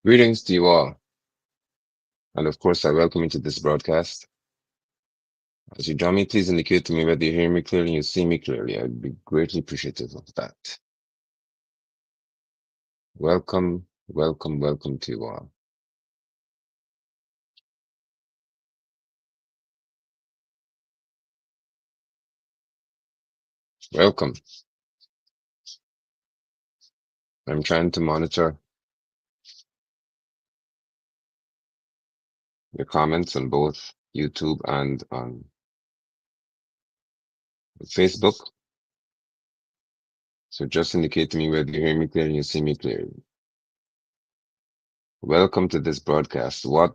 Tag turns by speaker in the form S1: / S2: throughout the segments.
S1: Greetings to you all, and of course, I welcome you to this broadcast. As you join me, please indicate to me whether you hear me clearly and you see me clearly. I'd be greatly appreciative of that. Welcome, welcome, welcome to you all. Welcome. I'm trying to monitor your comments on both YouTube and on Facebook. So just indicate to me whether you hear me clearly and you see me clearly. Welcome to this broadcast. What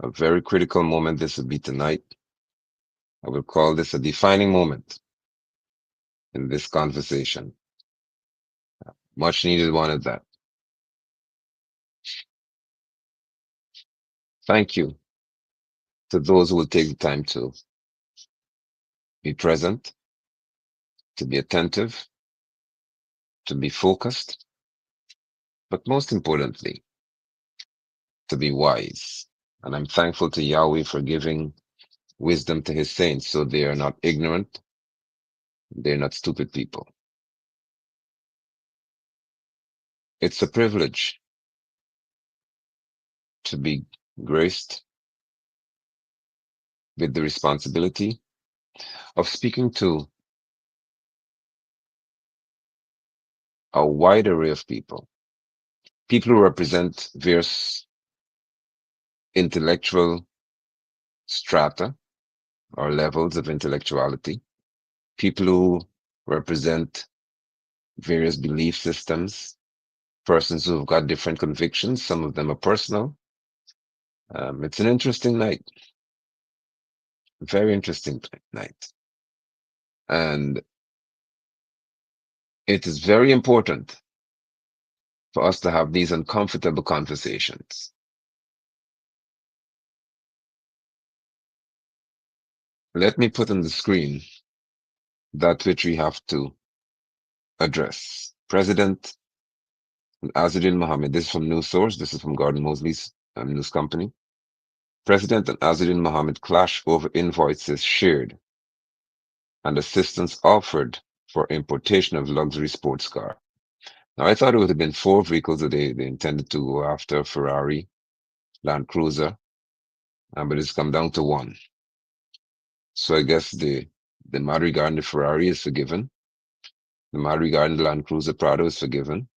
S1: a very critical moment this will be tonight. I will call this a defining moment in this conversation. Much needed one at that. Thank you to those who will take the time to be present, to be attentive, to be focused, but most importantly, to be wise. And I'm thankful to Yahweh for giving wisdom to his saints so they are not ignorant, they're not stupid people. It's a privilege to be graced with the responsibility of speaking to a wide array of people, people who represent various intellectual strata or levels of intellectuality, people who represent various belief systems, persons who've got different convictions. Some of them are personal. It's an interesting night, very interesting night. And it is very important for us to have these uncomfortable conversations. Let me put on the screen that which we have to address. President Azadin Mohammed, this is from News Source, this is from Gordon Mosley's news company. President and Azadin Mohammed clash over invoices shared and assistance offered for importation of luxury sports car. Now, I thought it would have been four vehicles that they intended to go after: Ferrari, Land Cruiser, but it's come down to one. So I guess the matter regarding the Ferrari is forgiven. The matter regarding the Land Cruiser Prado is forgiven.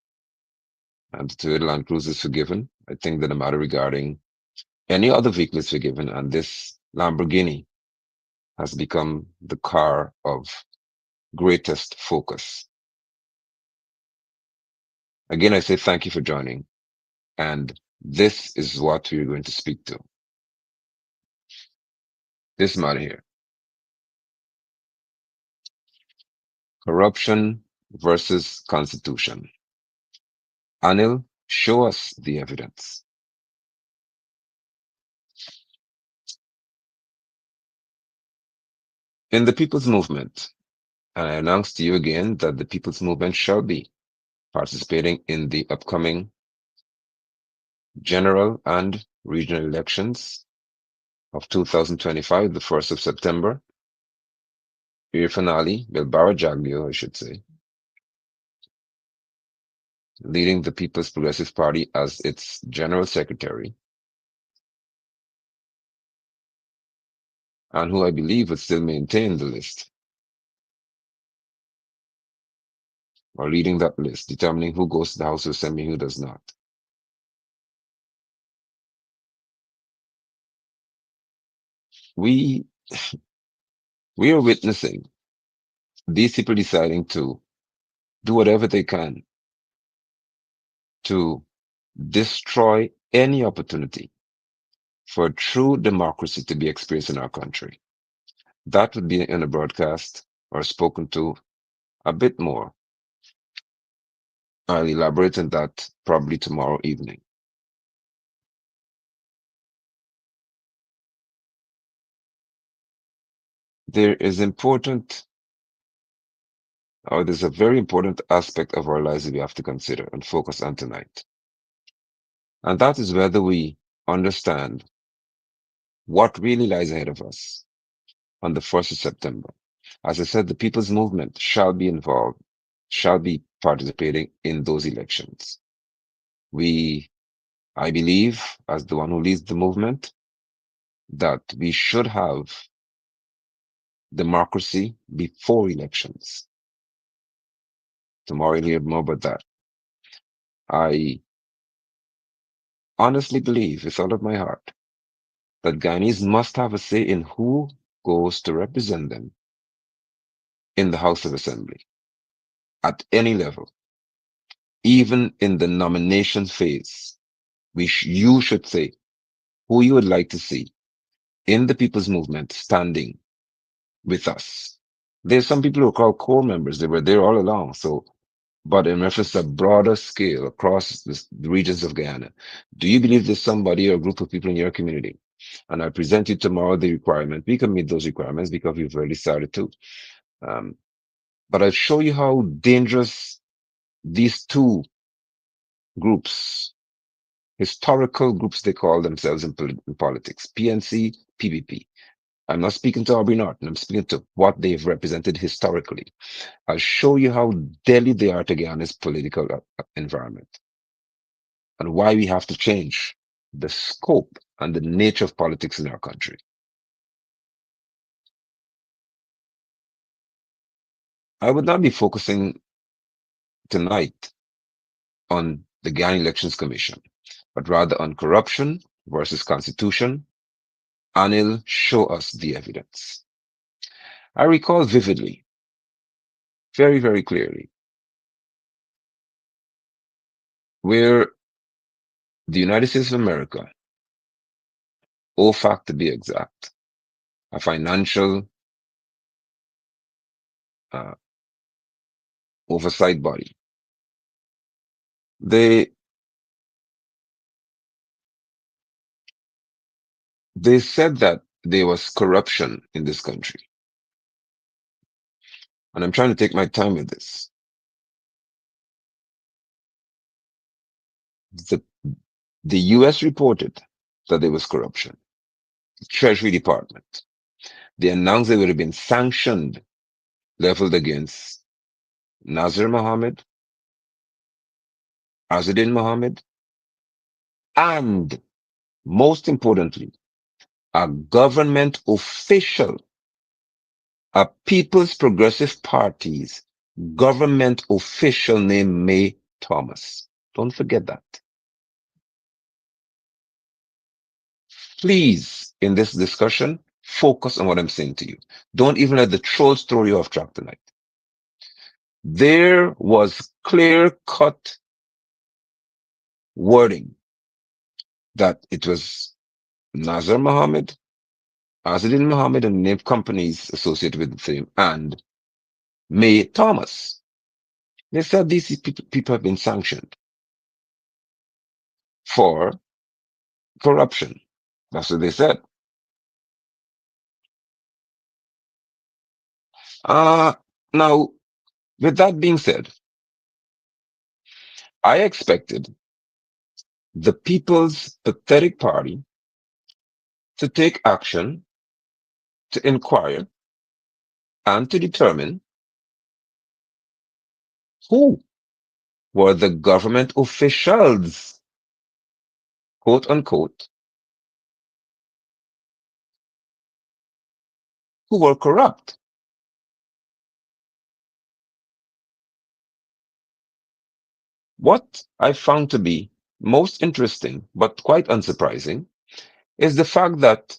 S1: And the Toyota Land Cruiser is forgiven. I think that the matter regarding any other vehicle is forgiven. And this Lamborghini has become the car of greatest focus. Again, I say thank you for joining. And this is what we're going to speak to. This matter here. Corruption versus Constitution. Anil, show us the evidence. In the People's Movement, and I announce to you again that the People's Movement shall be participating in the upcoming general and regional elections of 2025, the 1st of September. Irfan Ali, Bilbara Jaglio, I should say, leading the People's Progressive Party as its general secretary, and who I believe would still maintain the list, or leading that list, determining who goes to the House of Assembly and who does not. We we are witnessing these people deciding to do whatever they can to destroy any opportunity for true democracy to be experienced in our country. That would be in a broadcast or spoken to a bit more. I'll elaborate on that probably tomorrow evening. There is important, or there's a very important aspect of our lives that we have to consider and focus on tonight. And that is whether we understand what really lies ahead of us on the 1st of September. As I said, the people's movement shall be involved, shall be participating in those elections. We, I believe, as the one who leads the movement, that we should have democracy before elections. Tomorrow you'll hear more about that. I honestly believe with all of my heart that Guyanese must have a say in who goes to represent them in the House of Assembly at any level, even in the nomination phase. You should say who you would like to see in the people's movement standing with us. There's some people who are called core members. They were there all along. So, but in reference to a broader scale across the regions of Guyana, do you believe there's somebody or a group of people in your community? And I present you tomorrow the requirement. We can meet those requirements because we've already started to. Um, but I'll show you how dangerous these two groups, historical groups they call themselves in politics, PNC, PPP. I'm not speaking to Aubrey Norton. I'm speaking to what they've represented historically. I'll show you how deadly they are to Guyana's political environment and why we have to change the scope and the nature of politics in our country. I would not be focusing tonight on the Guyana Elections Commission, but rather on corruption versus constitution. Anil, show us the evidence. I recall vividly, very, very clearly, where the United States of America, OFAC to be exact, a financial uh, oversight body, they they said that there was corruption in this country. And I'm trying to take my time with this. The, the US reported that there was corruption. The Treasury Department. They announced there would have been sanctioned leveled against Nazir Mohammed, Azadin Mohammed, and most importantly, a government official, a People's Progressive Party's government official named May Thomas. Don't forget that. Please, in this discussion, focus on what I'm saying to you. Don't even let the trolls throw you off track tonight. There was clear-cut wording that it was Nazar Mohammed, Azadin Mohammed, and named companies associated with the same, and May Thomas. They said these people have been sanctioned for corruption. That's what they said. Uh, Now, with that being said, I expected the People's Pathetic Party to take action to inquire and to determine who were the government officials, quote unquote, who were corrupt. What I found to be most interesting, but quite unsurprising, is the fact that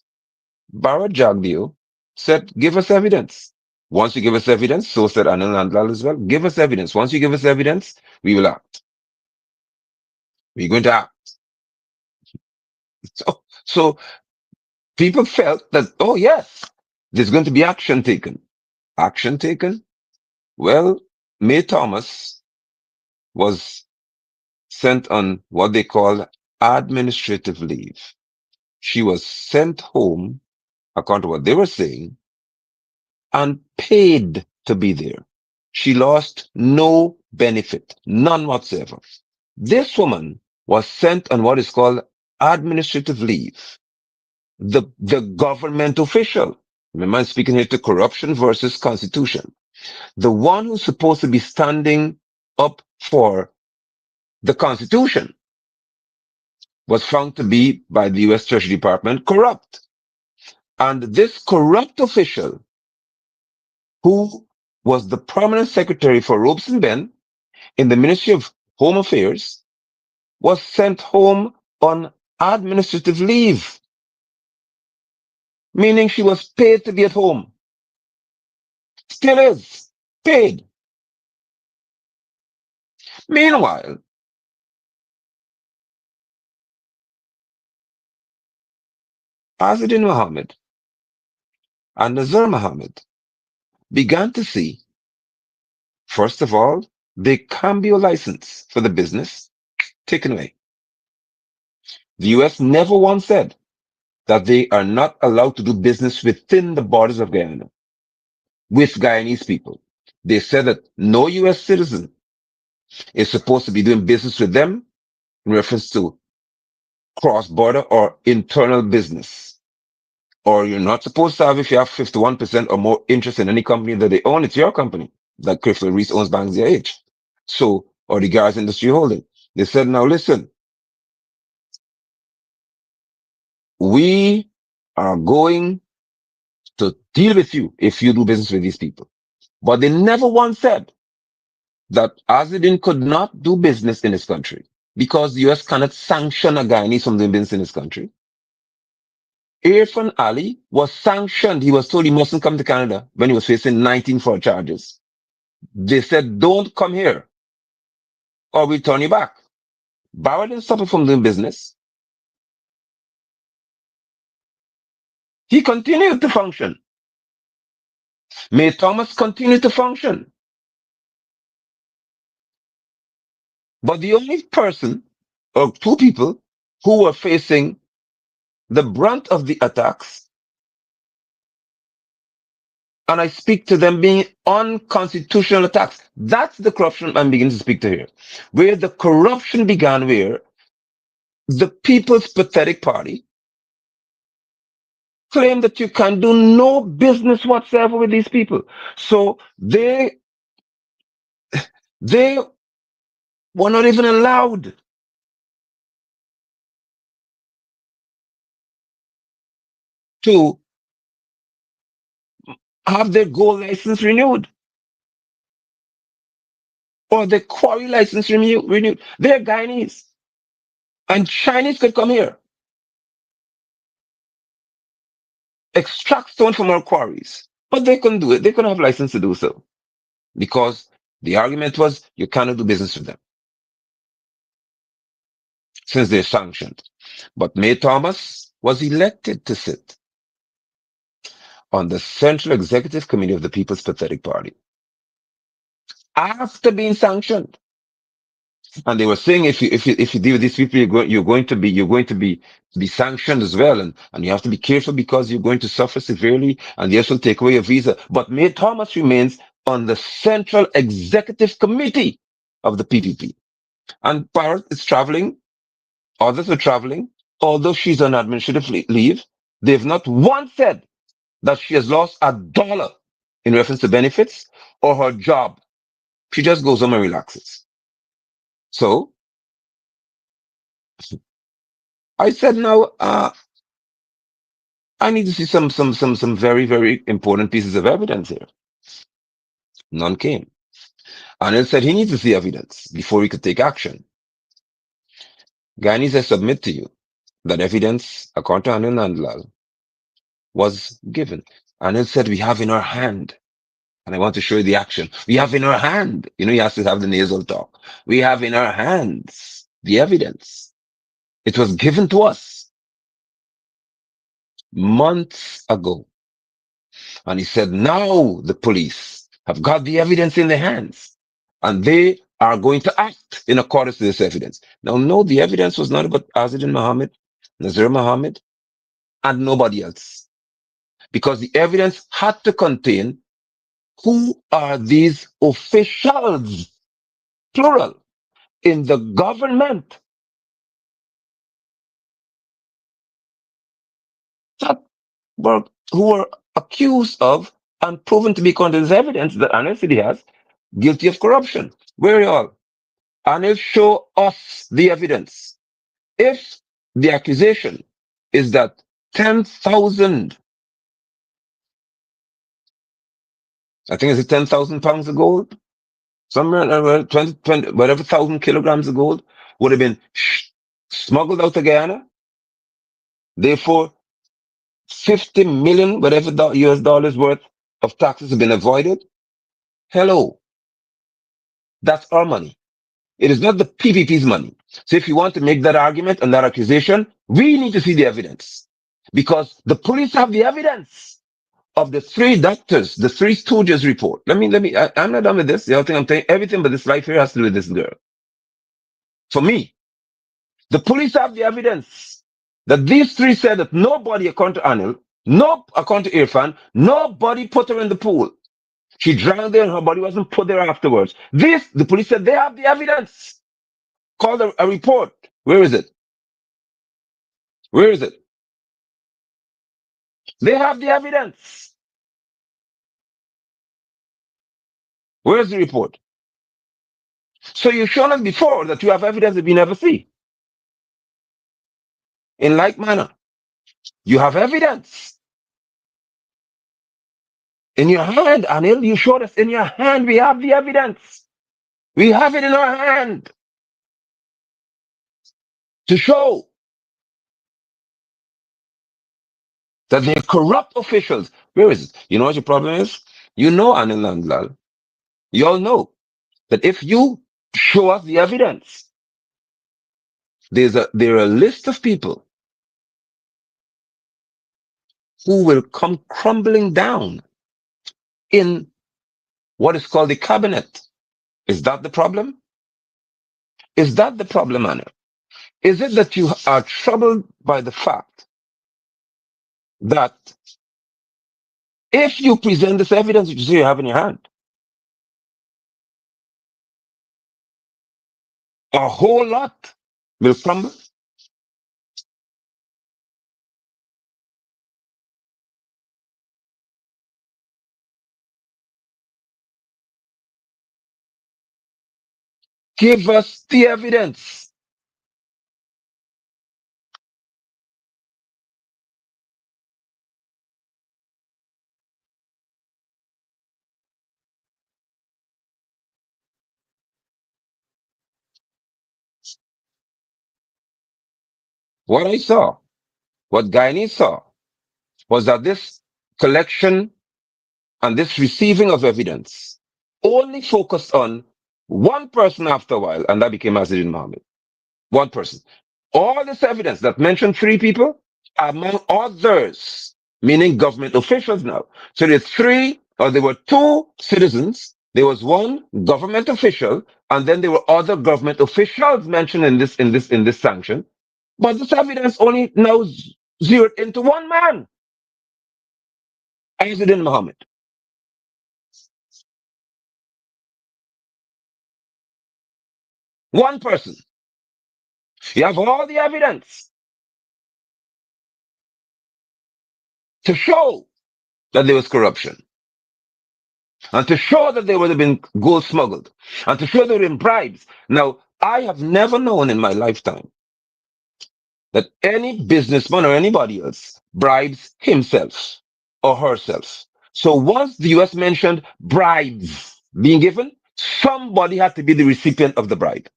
S1: Bharat Jagdeo said, give us evidence. Once you give us evidence, so said Anil Nandlal as well, give us evidence. Once you give us evidence, we will act. We're going to act. So people felt that, oh yes, there's going to be action taken. Action taken? Well, May Thomas was sent on what they call administrative leave. She was sent home, according to what they were saying, and paid to be there. She lost no benefit, none whatsoever. This woman was sent on what is called administrative leave. The government official, remember I'm speaking here to corruption versus constitution, the one who's supposed to be standing up for the constitution was found to be by the US Treasury Department corrupt. And this corrupt official, who was the permanent secretary for Robeson Ben in the Ministry of Home Affairs, was sent home on administrative leave, meaning she was paid to be at home. Still is paid. Meanwhile, Azadin Mohammed and Nazar Mohammed began to see, first of all, the cambio license for the business taken away. The US never once said that they are not allowed to do business within the borders of Guyana with Guyanese people. They said that no US citizen is supposed to be doing business with them in reference to cross-border or internal business. Or you're not supposed to have, if you have 51% or more interest in any company that they own, it's your company. Like Crystal Reese owns Bank ZH. So, or the Gas Industry Holding. They said, now listen, we are going to deal with you if you do business with these people. But they never once said that Azadin could not do business in his country because the US cannot sanction a Guyanese from doing business in his country. Irfan Ali was sanctioned. He was told he mustn't come to Canada when he was facing 19 fraud charges. They said, don't come here or we'll turn you back. Barrow didn't stop him from doing business. He continued to function. May Thomas continued to function. But the only person or two people who were facing the brunt of the attacks, and I speak to them being unconstitutional attacks. That's the corruption I'm beginning to speak to here. Where the corruption began, where the People's Pathetic Party claimed that you can do no business whatsoever with these people. So they were not even allowed to have their gold license renewed or their quarry license renewed. They're Guyanese. And Chinese could come here, extract stone from our quarries. But they couldn't do it. They couldn't have license to do so because the argument was you cannot do business with them since they're sanctioned. But May Thomas was elected to sit on the Central Executive Committee of the People's Pathetic Party after being sanctioned. And they were saying if you deal with these people, you're going to be sanctioned as well, and you have to be careful because you're going to suffer severely, and they will take away your visa. But May Thomas remains on the Central Executive Committee of the PPP, and Parrot is traveling. Others are traveling, although she's on administrative leave. They've not once said that she has lost a dollar in reference to benefits or her job. She just goes home and relaxes. So I said, now, I need to see some very, very important pieces of evidence here. None came. Anil said he needs to see evidence before he could take action. Guyanese, I submit to you that evidence, according to Anil Nandlal, was given. Anil said, we have in our hand, and I want to show you the action. We have in our hand, he has to have the nasal talk. We have in our hands the evidence. It was given to us months ago. And he said, now the police have got the evidence in their hands and they are going to act in accordance to this evidence. Now, no, the evidence was not about Azadin Mohammed, Nazir Mohammed, and nobody else. Because the evidence had to contain who are these officials, plural, in the government who were accused of and proven to be content is evidence that Anil City has guilty of corruption. Where are y'all? Anil, show us the evidence. If the accusation is that 10,000, I think it's 10,000 pounds of gold, somewhere around 20, whatever thousand kilograms of gold would have been smuggled out of Guyana. Therefore, 50 million, whatever US dollars worth of taxes have been avoided. Hello, that's our money. It is not the PPP's money. So if you want to make that argument and that accusation, we need to see the evidence because the police have the evidence of the three doctors, the three stooges report. I'm not done with this. The other thing I'm saying, everything but this life here has to do with this girl. For me, the police have the evidence that these three said that nobody, according to Anil, no, according to Irfan, nobody put her in the pool. She drowned there and her body wasn't put there afterwards. The police said they have the evidence. Called a report. Where is it? Where is it? They have the evidence. Where's the report? So you've shown us before that you have evidence that we never see. In like manner, you have evidence in your hand, Anil. You showed us in your hand. We have the evidence. We have it in our hand to show that they're corrupt officials. Where is it? You know what your problem is? You know, Anil Nandlal, you all know that if you show us the evidence, there are a list of people who will come crumbling down in what is called the cabinet. Is that the problem? Is that the problem, Anil? Is it that you are troubled by the fact that if you present this evidence which you say you have in your hand, a whole lot will crumble? Give us the evidence. What I saw, what Guyanese saw, was that this collection and this receiving of evidence only focused on one person after a while, and that became Azadin Mohammed. One person. All this evidence that mentioned three people, among others, meaning government officials now. So there were two citizens, there was one government official, and then there were other government officials mentioned in this sanction. But this evidence only now zeroed into one man, Azadin Mohammed. One person. You have all the evidence to show that there was corruption, and to show that there would have been gold smuggled, and to show there were bribes. Now, I have never known in my lifetime that any businessman or anybody else bribes himself or herself. So once the US mentioned bribes being given, somebody had to be the recipient of the bribe.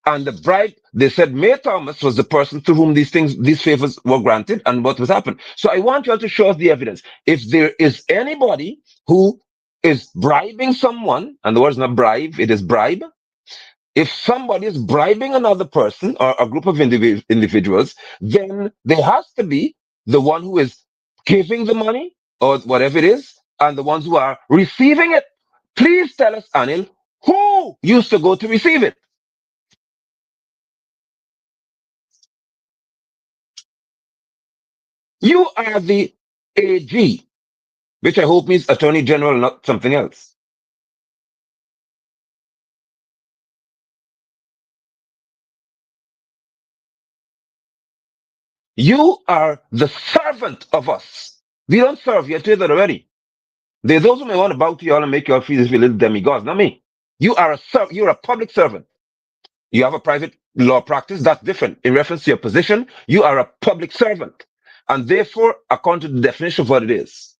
S1: And the bribe, they said May Thomas was the person to whom these favors were granted and what was happened. So I want you all to show us the evidence. If there is anybody who is bribing someone, and the word is not bribe, it is bribe. If somebody is bribing another person or a group of individuals, then there has to be the one who is giving the money or whatever it is, and the ones who are receiving it. Please tell us, Anil, who used to go to receive it? You are the AG, which I hope means Attorney General, not something else. You are the servant of us. We don't serve. You're treated already. There's those who may want to bow to you all and make you all feel as little demigods, not me. You're a public servant. You have a private law practice, that's different. In reference to your position, you are a public servant. And therefore, according to the definition of what it is,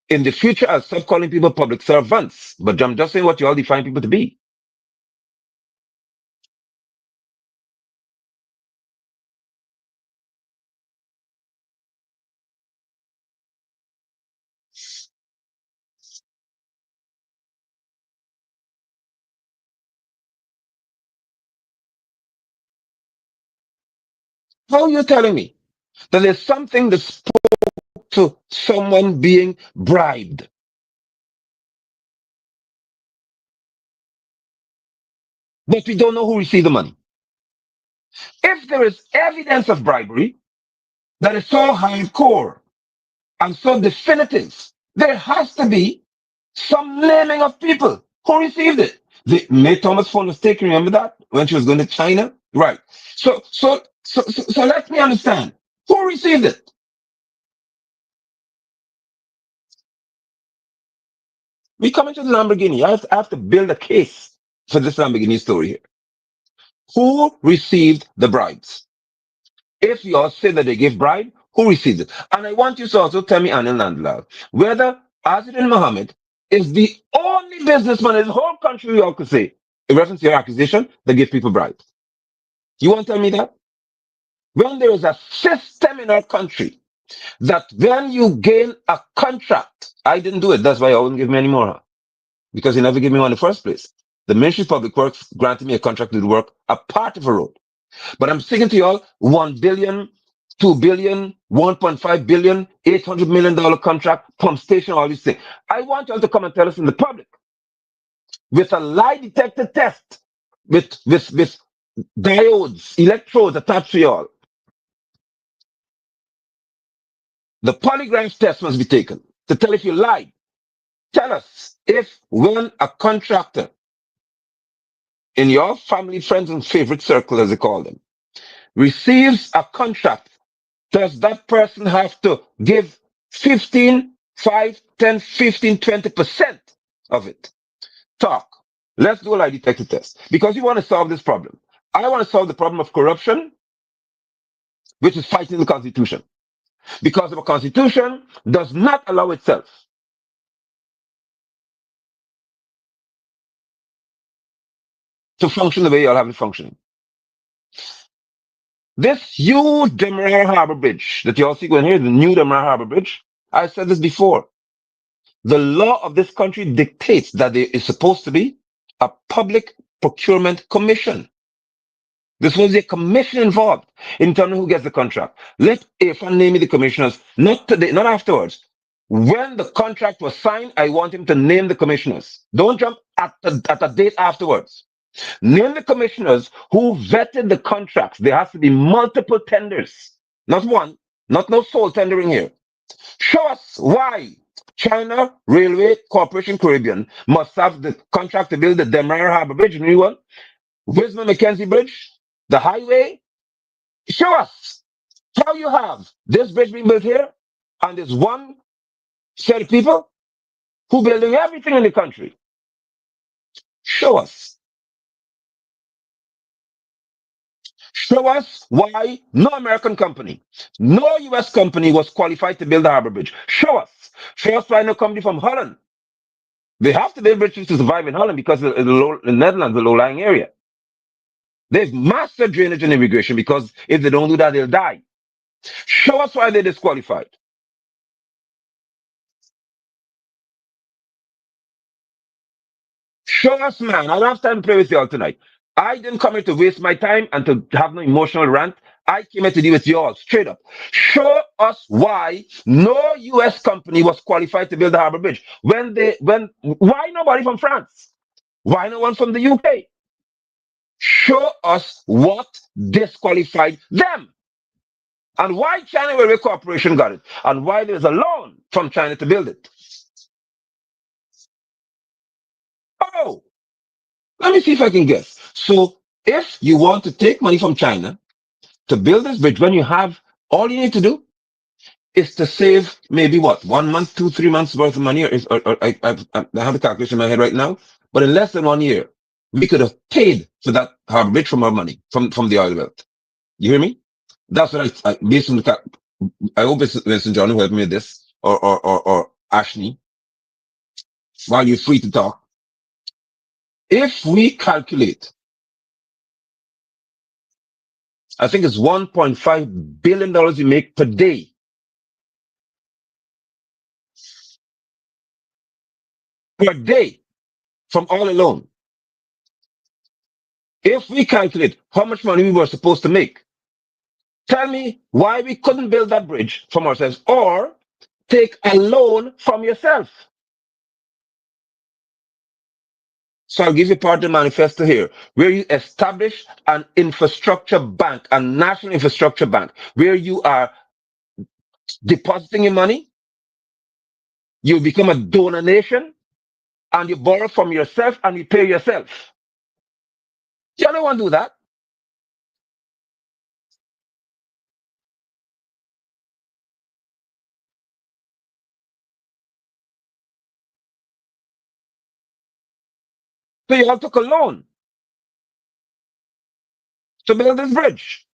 S1: in the future, I'll stop calling people public servants, but I'm just saying what you all define people to be. How are you telling me that there's something that spoke to someone being bribed, but we don't know who received the money? If there is evidence of bribery that is so hardcore and so definitive, there has to be some naming of people who received it. The May Thomas phone was taken. Remember that when she was going to China, right? So let me understand who received it. We come into the Lamborghini. I have to build a case for this Lamborghini story here. Who received the bribes? If you all say that they gave bribe, who received it? And I want you to also tell me, Anil Nandlal, whether Azadin Mohammed is the only businessman in the whole country, we all could say, in reference to your accusation, that give people bribes. You want to tell me that? When there is a system in our country that when you gain a contract, I didn't do it, that's why I wouldn't give me any more, huh? Because he never gave me one in the first place. The Ministry of Public Works granted me a contract to do work, a part of a road. But I'm speaking to y'all 1 billion, 2 billion, 1.5 billion, $800 million contract, pump station, all these things. I want y'all to come and tell us in the public with a lie detector test, with diodes, electrodes attached to y'all. The polygraph test must be taken to tell if you lied. Tell us if when a contractor in your family, friends, and favorite circle, as they call them, receives a contract, does that person have to give 15, 5, 10, 15, 20% of it? Talk. Let's do a lie detector test because you want to solve this problem. I want to solve the problem of corruption, which is fighting the Constitution. Because the Constitution does not allow itself to function the way you all have it functioning. This huge Demerara Harbor Bridge that you all see going here, the new Demerara Harbor Bridge, I said this before. The law of this country dictates that there is supposed to be a public procurement commission. There's supposed to be a commission involved in determining who gets the contract. Let Irfan name me the commissioners, not today, not afterwards. When the contract was signed, I want him to name the commissioners. Don't jump at a date afterwards. Name the commissioners who vetted the contracts. There has to be multiple tenders, not one, not no sole tendering here. Show us why China Railway Corporation Caribbean must have the contract to build the Demerara Harbor Bridge, new one, Wisma Mackenzie Bridge, the highway. Show us how you have this bridge being built here, and there's one set of people who building everything in the country. Show us. Show us why no American company, no US company was qualified to build the harbor bridge. Show us. Show us why no company from Holland. They have to build bridges to survive in Holland because the Netherlands, the low-lying area. They've mastered drainage and immigration because if they don't do that, they'll die. Show us why they're disqualified. Show us, man. I don't have time to play with y'all tonight. I didn't come here to waste my time and to have no emotional rant. I came here to deal with y'all straight up. Show us why no US company was qualified to build the harbor bridge. Why nobody from France? Why no one from the UK? Show us what disqualified them. And why China Railway Corporation got it. And why there's a loan from China to build it. Oh, let me see if I can guess. So if you want to take money from China to build this bridge when you have all you need to do is to save maybe what 1 month, 2, 3 months worth of money, I have the calculation in my head right now, but in less than 1 year, we could have paid for that harbor bridge from our money from the oil wealth. You hear me? That's what based on I hope it's Winston John who helped me with this, or Ashley, while you're free to talk. If we calculate, I think it's $1.5 billion we make per day. Per day from all alone. If we calculate how much money we were supposed to make, tell me why we couldn't build that bridge from ourselves or take a loan from yourself. So I'll give you part of the manifesto here, where you establish an infrastructure bank, a national infrastructure bank, where you are depositing your money, you become a donor nation, and you borrow from yourself and you pay yourself. You don't want to do that. So you all took a loan to build this bridge.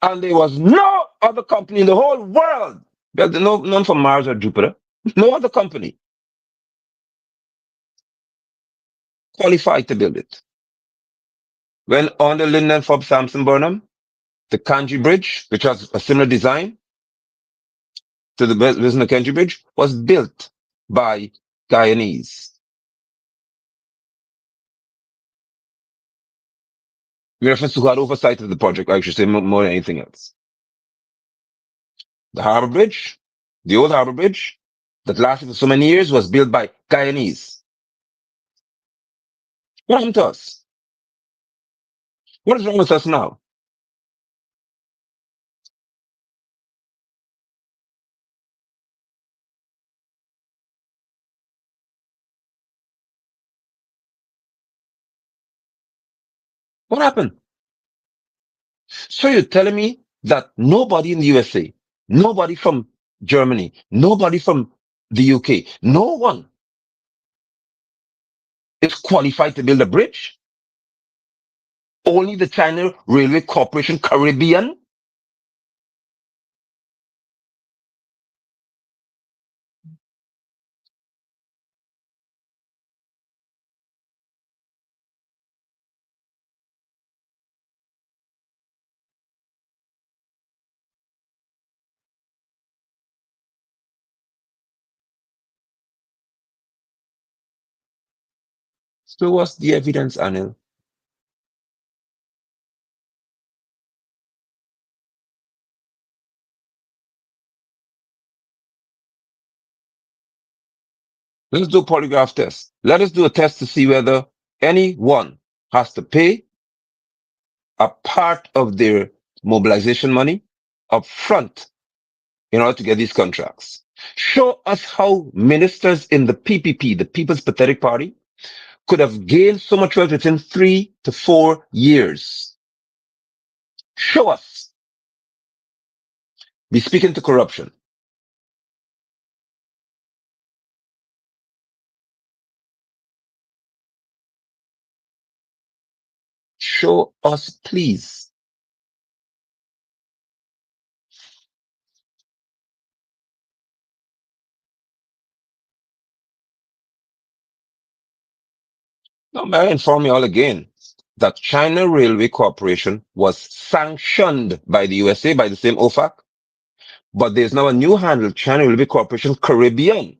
S1: And there was no other company in the whole world, none from Mars or Jupiter, no other company qualified to build it. When on the Lyndon Fobb Sampson Burnham, the Kanji Bridge, which has a similar design to the Wisner Kanji Bridge, was built by Guyanese. We reference to who had oversight of the project, I should say more than anything else. The Harbor Bridge, the old Harbor Bridge, that lasted for so many years, was built by Guyanese. What happened to us? What is wrong with us now? What happened? So you're telling me that nobody in the USA, nobody from Germany, nobody from the UK, no one is qualified to build a bridge? Only the China Railway Corporation Caribbean? So what's the evidence, Anil? Let's do a polygraph test. Let us do a test to see whether anyone has to pay a part of their mobilization money up front in order to get these contracts. Show us how ministers in the PPP, the People's Pathetic Party, could have gained so much wealth within 3 to 4 years. Show us. Be speaking to corruption. Show us, please. Now, may I inform you all again that China Railway Corporation was sanctioned by the USA by the same OFAC, but there's now a new handle, China Railway Corporation Caribbean,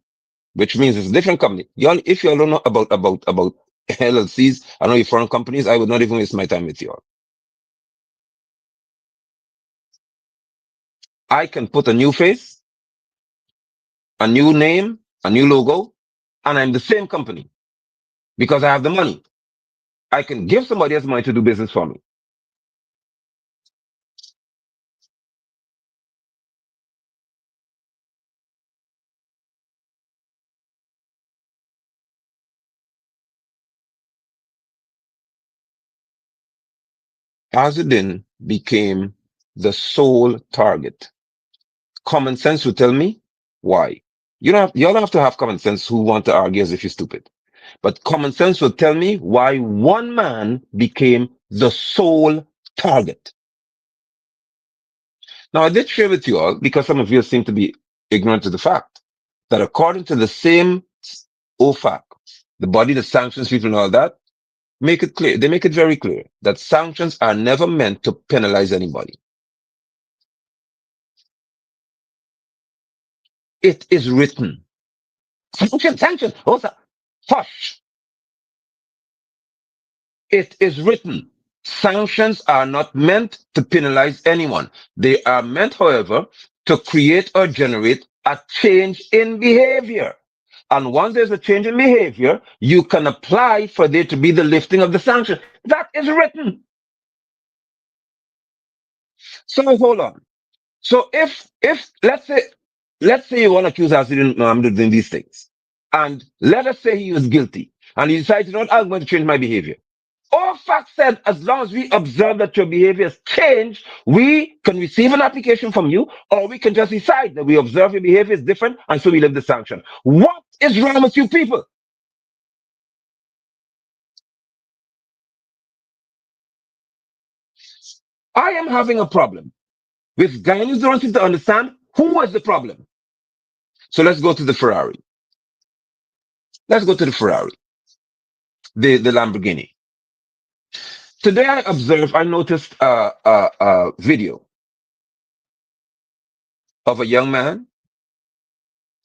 S1: which means it's a different company. Y'all, if you all don't know about LLCs, I know you foreign companies, I would not even waste my time with you all. I can put a new face, a new name, a new logo, and I'm the same company because I have the money. I can give somebody else money to do business for me. Azuddin became the sole target. Common sense would tell me why. You don't have to have common sense who want to argue as if you're stupid. But common sense will tell me why one man became the sole target. Now, I did share with you all, because some of you seem to be ignorant of the fact, that according to the same OFAC, the body that sanctions people and all that, make it clear, they make it very clear that sanctions are never meant to penalize anybody. It is written. Sanction. Oh, hush. It is written. Sanctions are not meant to penalize anyone. They are meant, however, to create or generate a change in behavior. And once there's a change in behavior, you can apply for there to be the lifting of the sanction. That is written. So hold on. So if let's say you want to accuse Asidin Mohammed of doing these things, and let us say he was guilty, and he decides, you know what, I'm going to change my behavior. All facts said, as long as we observe that your behavior has changed, we can receive an application from you, or we can just decide that we observe your behavior is different, and so we lift the sanction. What is wrong with you people? I am having a problem with guys who don't seem to understand who was the problem. So let's go to the Ferrari. Let's go to the Ferrari, the Lamborghini. Today I noticed a video of a young man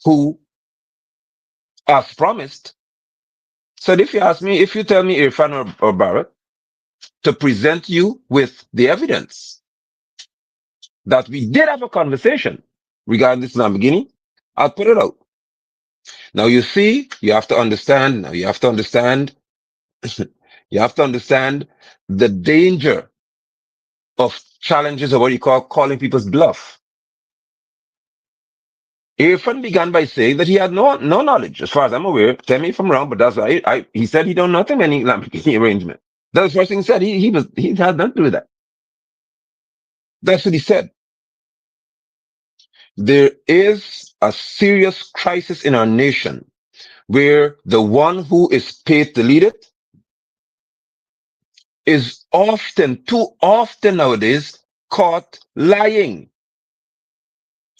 S1: who, as promised, said, if you tell me Irfan or Barrett to present you with the evidence that we did have a conversation regarding this Lamborghini, I'll put it out. Now you see, you have to understand the danger of challenges or what you call calling people's bluff. Irfan began by saying that he had no knowledge, as far as I'm aware. Tell me if I'm wrong, but that's why he said he don't know nothing any Lamborghini arrangement. That's the first thing he said. He had nothing to do with that. That's what he said. There is a serious crisis in our nation where the one who is paid to lead it is often, too often nowadays, caught lying.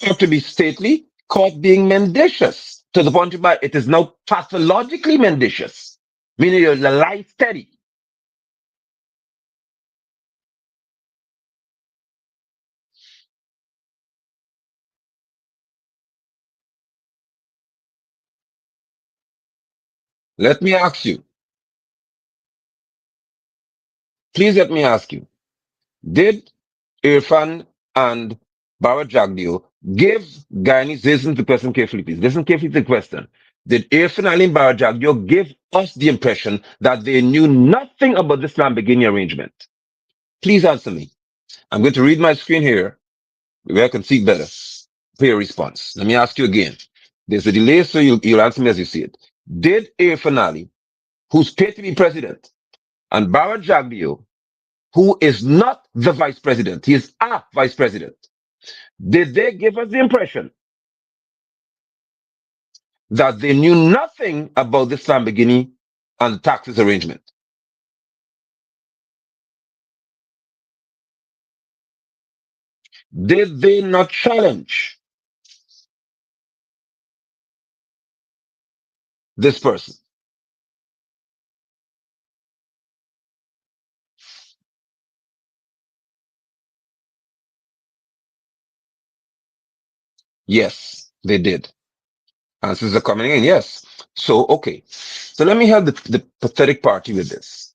S1: Or to be stately, caught being mendacious to the point where it is now pathologically mendacious, meaning you're lie steady. Let me ask you, please let me ask you, did Irfan and Bharat Jagdeo give Guyanese, listen to the question carefully, please. Listen carefully to the question. Did Irfan Ali and Bharat Jagdeo give us the impression that they knew nothing about this Lamborghini arrangement? Please answer me. I'm going to read my screen here where I can see better. For your response. Let me ask you again. There's a delay, so you'll answer me as you see it. Did Irfan Ali, who's paid to be president, and Bharat Jagdeo, who is not the vice president, he is a vice president, did they give us the impression that they knew nothing about this Lamborghini and taxes arrangement? Did they not challenge this person? Yes, they did. Answers are coming in. Yes. So, okay. So let me help the pathetic party with this.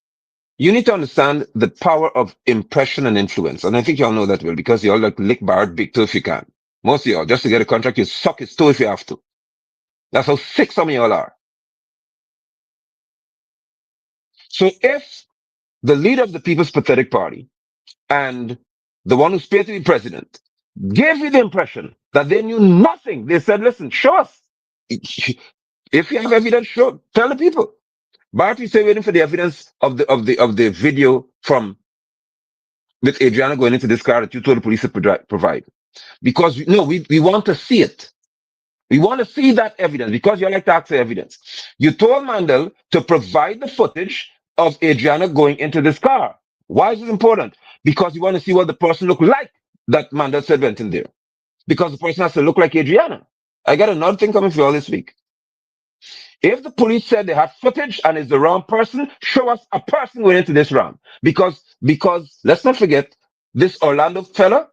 S1: You need to understand the power of impression and influence. And I think y'all know that well because y'all like lick Barrett big toe if you can. Most of y'all, just to get a contract, you suck his toe if you have to. That's how sick some of y'all are. So if the leader of the People's Pathetic Party and the one who's paid to be president gave you the impression that they knew nothing, they said, listen, show us. If you have evidence, show, tell the people. Barrett is still waiting for the evidence of the video from with Adriana going into this car that you told the police to provide. Because no, we want to see it. We want to see that evidence because you like to ask for evidence. You told Mandel to provide the footage of Adriana going into this car. Why is it important? Because you want to see what the person looked like that Mandel said went in there. Because the person has to look like Adriana. I got another thing coming for you all this week. If the police said they had footage and it's the wrong person, show us a person went into this round. Because let's not forget, this Orlando fella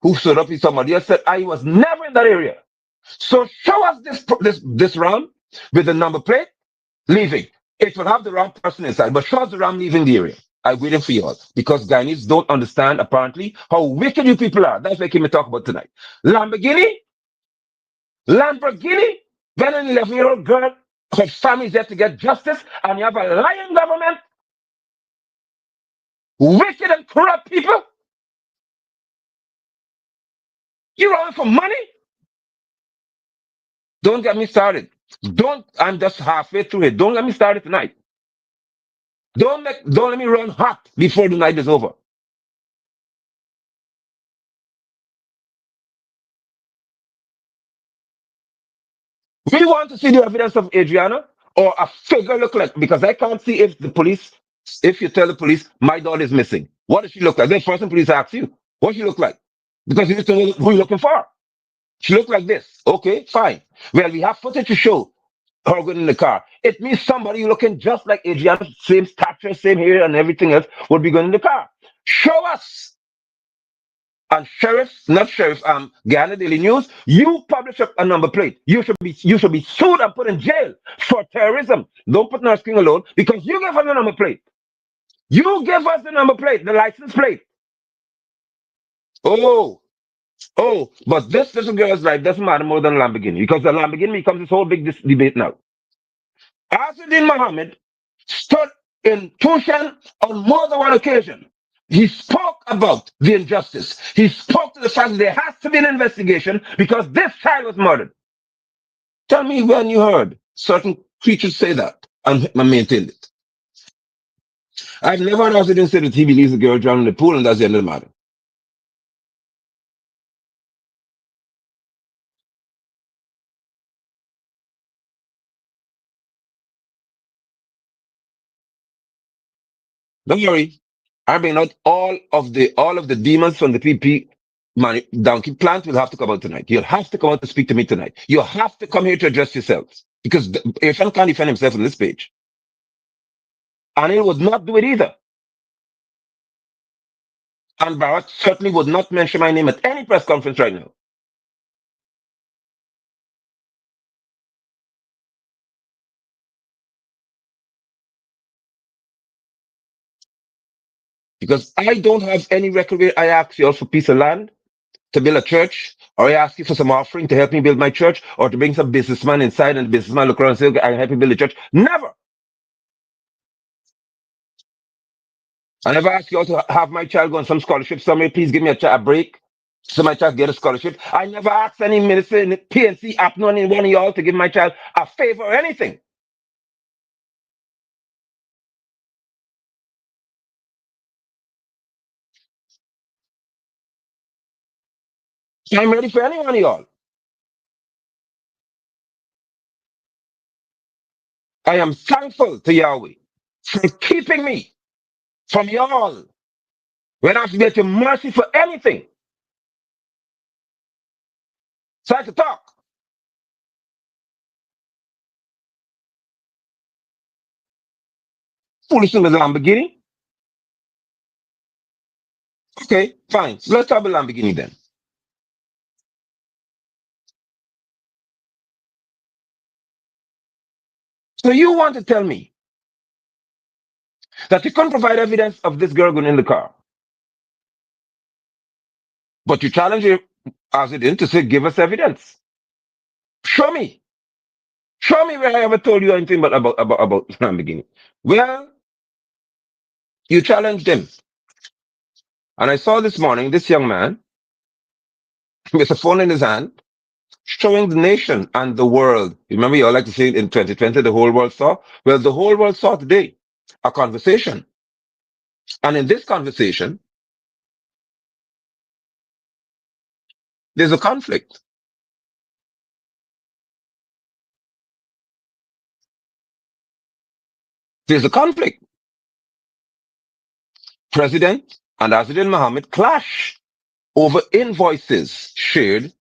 S1: who stood up with somebody else said I was never in that area. So show us this ram with the number plate leaving. It will have the wrong person inside, but show us the ram leaving the area. I'm waiting for you all because Guyanese don't understand apparently how wicked you people are. That's what I came to talk about tonight. Lamborghini, Lamborghini, when an 11-year-old girl, her family is there to get justice, and you have a lying government, wicked and corrupt people. You're all for money. Don't get me started. Don't. I'm just halfway through it. Don't get me started tonight. Don't let me run hot before the night is over. We want to see the evidence of Adriana or a figure look like because I can't see if the police, if you tell the police my daughter is missing. What does she look like? Then first thing police ask you, what she look like? Because you need to know who you're looking for. She looked like this. Okay, fine. Well, we have footage to show her going in the car. It means somebody looking just like Adriana, same stature, same hair, and everything else would be going in the car. Show us. And sheriffs, not sheriffs, Guyana Daily News, you publish a number plate. You should be sued and put in jail for terrorism. Don't put no screen alone because you give us the number plate. You give us the number plate, the license plate. Oh, but this little girl's life doesn't matter more than a Lamborghini because the Lamborghini becomes this whole big debate now. Asadin Mohammed stood in Tushan on more than one occasion. He spoke about the injustice. He spoke to the fact that there has to be an investigation because this child was murdered. Tell me when you heard certain creatures say that and maintained it. I've never heard Asadin say that he believes the girl drowned in the pool and that's the end of the matter. Don't worry. I bring out all of the demons from the PP donkey plant will have to come out tonight. You'll have to come out to speak to me tonight. You have to come here to address yourselves. Because Irfan can't defend himself on this page. Anil would not do it either. And Bharat certainly would not mention my name at any press conference right now. Because I don't have any record where I ask you all for piece of land to build a church, or I ask you for some offering to help me build my church, or to bring some businessman inside and the businessman look around and say, okay, I can help you build a church. Never. I never ask you all to have my child go on some scholarship somewhere. Please give me a break so my child get a scholarship. I never ask any minister in the PNC, APNO, any one of y'all to give my child a favor or anything. So I'm ready for any one of y'all. I am thankful to Yahweh for keeping me from y'all when I have to get your mercy for anything. So I can talk. Foolish thing with Lamborghini. Okay, fine. So let's talk about Lamborghini then. So you want to tell me that you couldn't provide evidence of this girl going in the car, but you challenge it as it is to say, give us evidence. Show me. Show me where I ever told you anything about Lamborghini. Well, you challenged him. And I saw this morning this young man with a phone in his hand showing the nation and the world. Remember, you all like to say in 2020, the whole world saw? Well, the whole world saw today a conversation. And in this conversation, There's a conflict. There's a conflict. President and Azadin Mohammed clash over invoices shared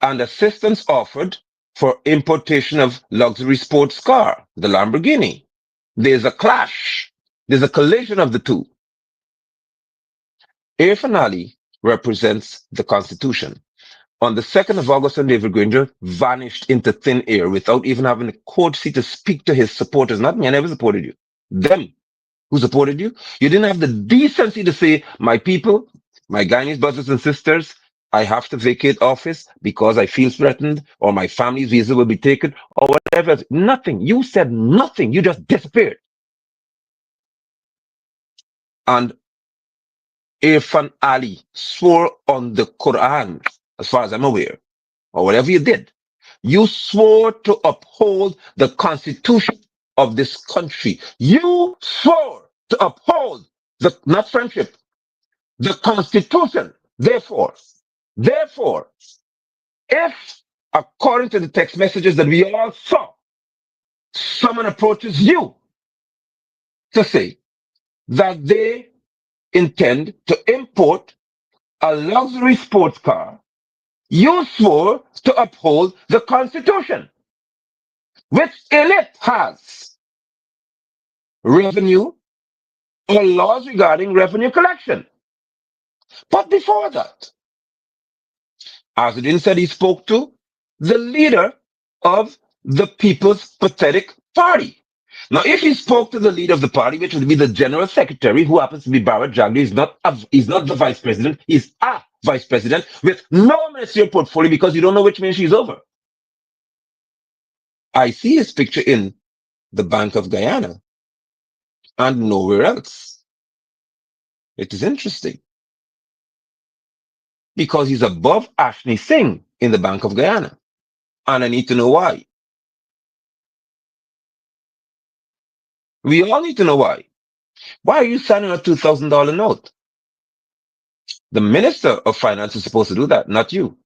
S1: and assistance offered for importation of luxury sports car, the Lamborghini. There's a clash. There's a collision of the two. Irfan Ali represents the Constitution. On the 2nd of August, when David Granger vanished into thin air without even having the courtesy to speak to his supporters, not me, I never supported you. Them who supported you. You didn't have the decency to say, my people, my Guyanese brothers and sisters, I have to vacate office because I feel threatened or my family's visa will be taken or whatever. Nothing. You said nothing. You just disappeared. And Irfan Ali swore on the Quran, as far as I'm aware, or whatever you did. You swore to uphold the constitution of this country. You swore to uphold the, not friendship, the constitution. Therefore, if according to the text messages that we all saw, someone approaches you to say that they intend to import a luxury sports car, you swore to uphold the constitution, which in it has revenue or laws regarding revenue collection. But before that, Azadin said he spoke to the leader of the People's Pathetic Party. Now, if he spoke to the leader of the party, which would be the general secretary, who happens to be Barrett Jagdeo, he's not the vice president, he's a vice president with no ministerial portfolio because you don't know which ministry he's over. I see his picture in the Bank of Guyana and nowhere else. It is interesting because he's above Ashley Singh in the Bank of Guyana. And I need to know why. We all need to know why. Why are you signing a $2,000 note? The Minister of Finance is supposed to do that, not you.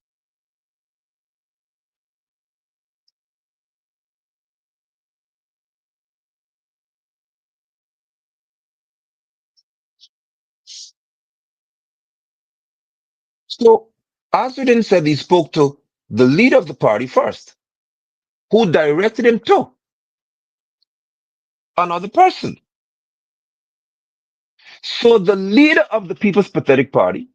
S1: So Asudin said he spoke to the leader of the party first, who directed him to another person. So the leader of the People's Pathetic Party,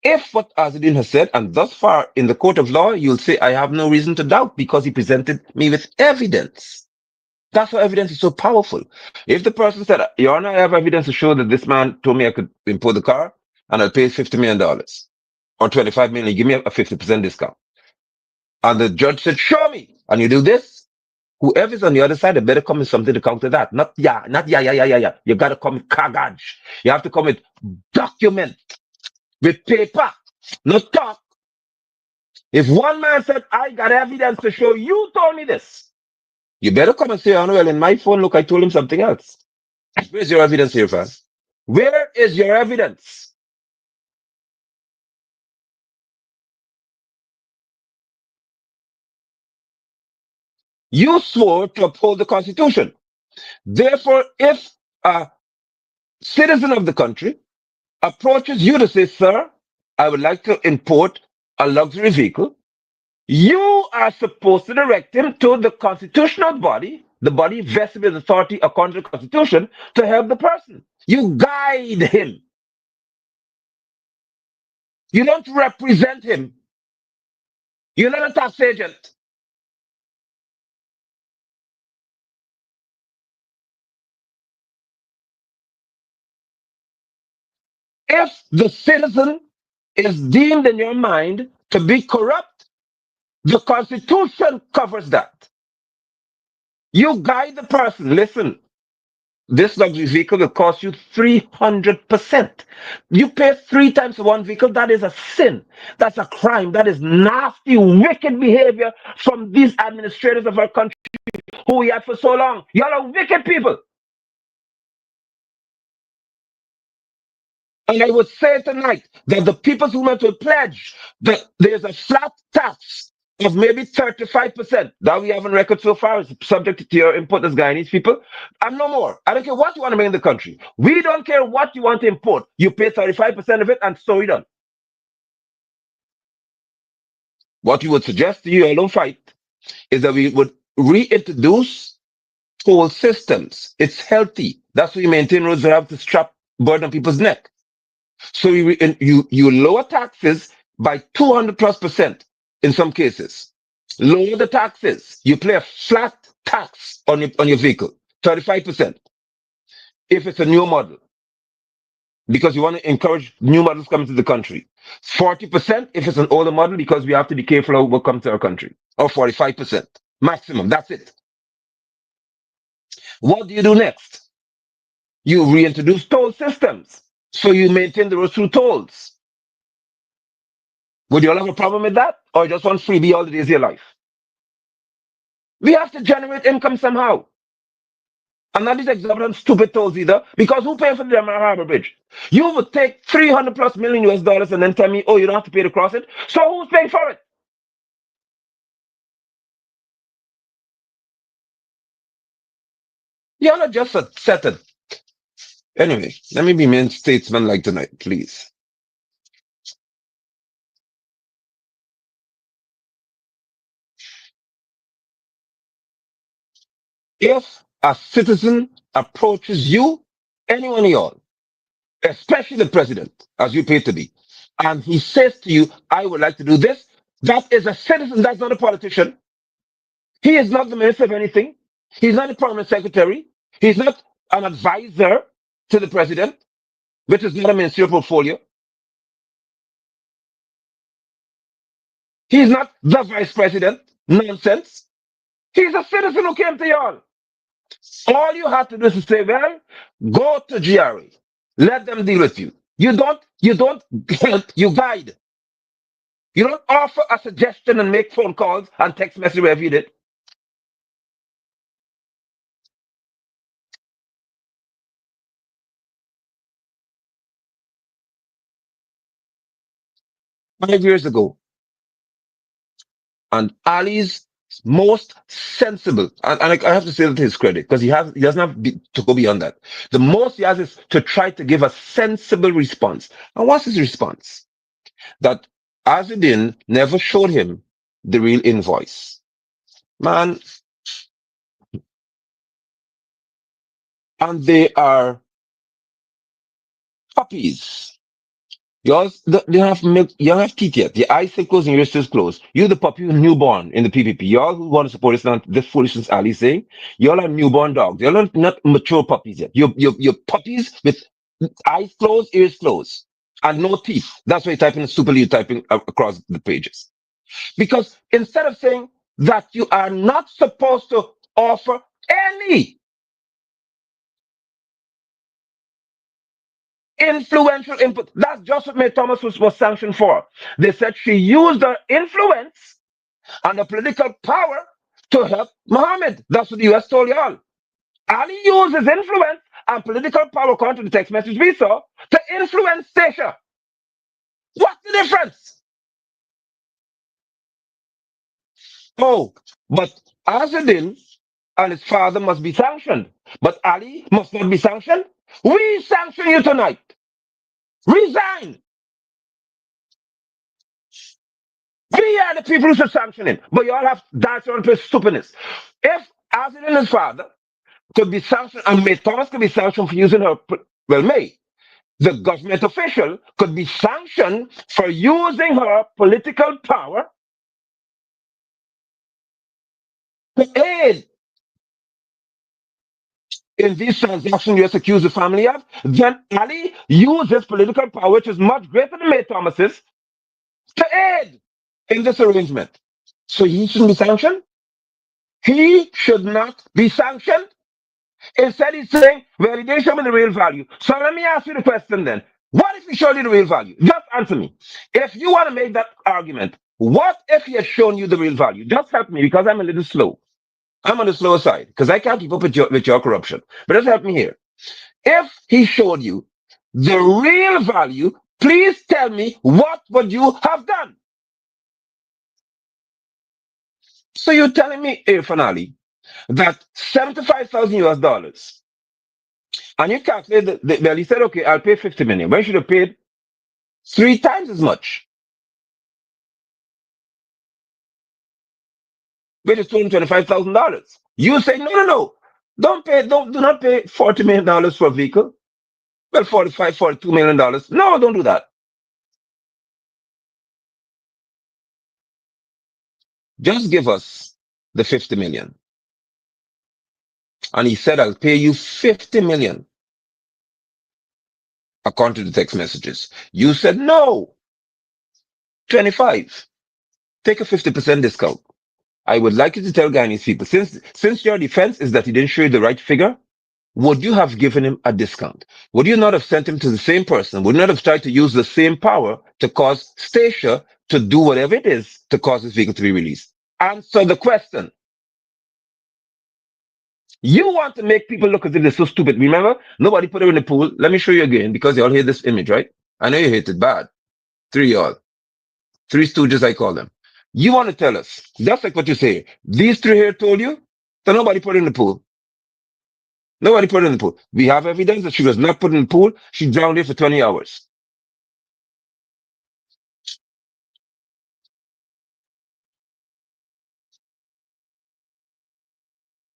S1: if what Azadin has said, and thus far in the court of law, you'll say, I have no reason to doubt because he presented me with evidence. That's why evidence is so powerful. If the person said, Your Honor, I have evidence to show that this man told me I could import the car and I'll pay $50 million or $25 million, give me a 50% discount. And the judge said, Show me. And you do this, whoever's on the other side, they better come with something to counter that. Not yeah. You got to come with kagaj. You have to come with document, with paper, not talk. If one man said, I got evidence to show you told me this, you better come and say, oh, well, in my phone, look, I told him something else. Where's your evidence here, fam? Where is your evidence? You swore to uphold the Constitution. Therefore, if a citizen of the country approaches you to say, sir, I would like to import a luxury vehicle, you are supposed to direct him to the constitutional body, the body vested with authority according to the Constitution, to help the person. You guide him. You don't represent him. You're not a tax agent. If the citizen is deemed in your mind to be corrupt, the Constitution covers that. You guide the person. Listen, this luxury vehicle will cost you 300%. You pay three times for one vehicle. That is a sin. That's a crime. That is nasty, wicked behavior from these administrators of our country who we had for so long. Y'all are wicked people. And I would say tonight that the people's movement will pledge that there's a flat tax of maybe 35% that we have on record so far, is subject to your input as Guyanese people, and no more. I don't care what you want to make in the country. We don't care what you want to import. You pay 35% of it, and so we done. What we would suggest to you, I don't fight, is that we would reintroduce toll systems. It's healthy. That's why we maintain roads that have to strap burden on people's neck. So you lower taxes by 200 plus percent in some cases. Lower the taxes. You play a flat tax on your vehicle, 35% if it's a new model, because you want to encourage new models coming to the country. 40% if it's an older model, because we have to be careful of what comes to our country. Or 45% maximum. That's it. What do you do next? You reintroduce toll systems. So you maintain the roads through tolls. Would you all have a problem with that? Or you just want freebie all the days of your life? We have to generate income somehow. And not these exorbitant stupid tolls either, because who paying for the Demerara Harbor Bridge? You would take 300 plus million US dollars and then tell me, oh, you don't have to pay to cross it. So who's paying for it? You're not just a settled. Anyway, let me be main statesman like tonight, please. If a citizen approaches you, anyone of y'all, especially the president, as you pay to be, and he says to you, I would like to do this, that is a citizen, that's not a politician. He is not the minister of anything. He's not a permanent secretary. He's not an advisor to the president, which is not a ministerial portfolio. He's not the vice president. Nonsense. He's a citizen who came to y'all. All you have to do is to say, well, go to GRA. Let them deal with you. You don't help, you guide. You don't offer a suggestion and make phone calls and text message wherever you did. 5 years ago, and Ali's most sensible, and I have to say that to his credit, because he doesn't have to go beyond that. The most he has is to try to give a sensible response. And what's his response? That Azudin never showed him the real invoice. Man, and they are puppies. Yours, they have milk, you don't have teeth yet. Your eyes still closed and your ears still closed. You're the puppy who's newborn in the PPP. Y'all who want to support this foolishness Ali's saying, y'all are newborn dogs. Y'all are not mature puppies yet. You're puppies with eyes closed, ears closed, and no teeth. That's why you're typing stupidly, you're typing across the pages. Because instead of saying that you are not supposed to offer any influential input. That's just what May Thomas was sanctioned for. They said she used her influence and the political power to help Mohammed. That's what the US told y'all. Ali used his influence and political power, according to the text message we saw, to influence Sasha. What's the difference? Oh, but Azadin and his father must be sanctioned, but Ali must not be sanctioned. We sanction you tonight. Resign. We are the people who should sanction him. But you all have that's your own stupidness. If Azil and his father could be sanctioned and May Thomas could be sanctioned for using her, well, May, the government official could be sanctioned for using her political power to aid in these transactions you just accuse the family of. Then Ali uses political power, which is much greater than May Thomas's, to aid in this arrangement. So he shouldn't be sanctioned. He should not be sanctioned. Instead, he's saying, well, he didn't show me the real value. So let me ask you the question then. What if he showed you the real value? Just answer me. If you want to make that argument, what if he has shown you the real value? Just help me, because I'm a little slow. I'm on the slower side because I can't keep up with your corruption. But just help me here. If he showed you the real value, please tell me what would you have done? So you're telling me, finally, that 75,000 US dollars, and you calculate well, you said, okay, I'll pay 50 million. But you should have paid three times as much, which is $225,000. You say, no, no, no. Do not pay $40 million for a vehicle. Well, 45, $42 million. No, don't do that. Just give us the 50 million. And he said, I'll pay you 50 million, according to the text messages. You said, no, 25. Take a 50% discount. I would like you to tell Guyanese people, since your defense is that he didn't show you the right figure, would you have given him a discount? Would you not have sent him to the same person? Would you not have tried to use the same power to cause Stacia to do whatever it is to cause this vehicle to be released? Answer the question. You want to make people look as if they're so stupid. Remember, nobody put her in the pool. Let me show you again because you all hate this image, right? I know you hate it bad. Three y'all. Three stooges, I call them. You want to tell us, just like what you say, these three here told you, so nobody put her in the pool. Nobody put her in the pool. We have evidence that she was not put in the pool. She drowned here for 20 hours.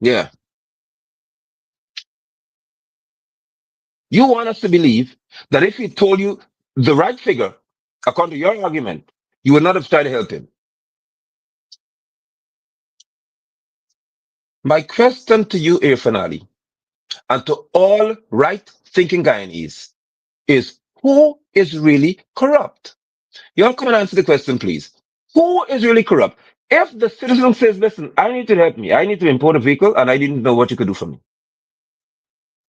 S1: Yeah. You want us to believe that if he told you the right figure, according to your argument, you would not have tried to help him. My question to you, Irfanali, and to all right thinking Guyanese is who is really corrupt? Y'all come and answer the question, please. Who is really corrupt? If the citizen says, listen, I need to help me, I need to import a vehicle and I didn't know what you could do for me.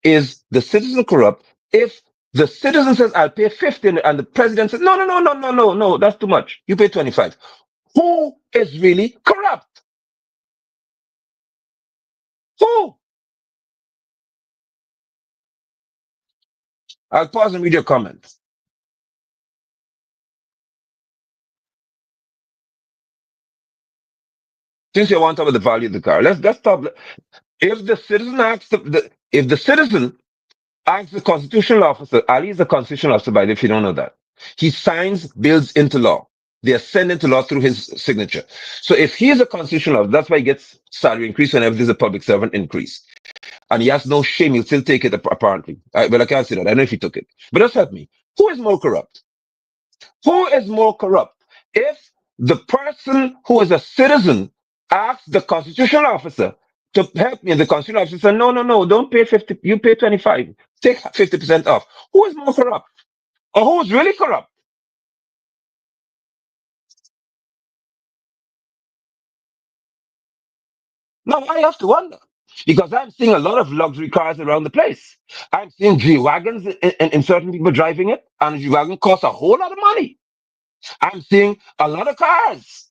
S1: Is the citizen corrupt? If the citizen says, I'll pay 50 and the president says, no, no, no, no, no, no, no, that's too much. You pay 25. Who is really corrupt? Who? I'll pause and read your comments. Since you want to talk about the value of the car, let's stop. If the citizen asks if the citizen asks the constitutional officer, Ali is a constitutional officer, by the way, if you don't know that, he signs bills into law. They are sent into law through his signature. So if he is a constitutional officer, that's why he gets salary increase whenever there's a public servant increase. And he has no shame, he'll still take it apparently. Well, I can't say that. I don't know if he took it. But just help me. Who is more corrupt? Who is more corrupt? If the person who is a citizen asks the constitutional officer to help me, and the constitutional officer says, no, no, no, don't pay 50, you pay 25, take 50% off. Who is more corrupt? Or who is really corrupt? Now I have to wonder. Because I'm seeing a lot of luxury cars around the place. I'm seeing G Wagons in certain people driving it, and a G Wagon costs a whole lot of money. I'm seeing a lot of cars.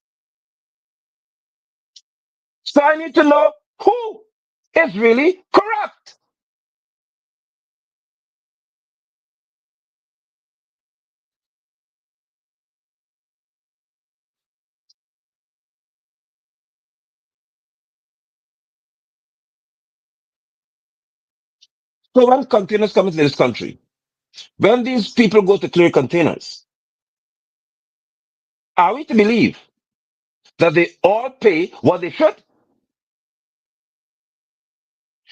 S1: So I need to know who is really corrupt. So when containers come into this country, when these people go to clear containers, are we to believe that they all pay what they should?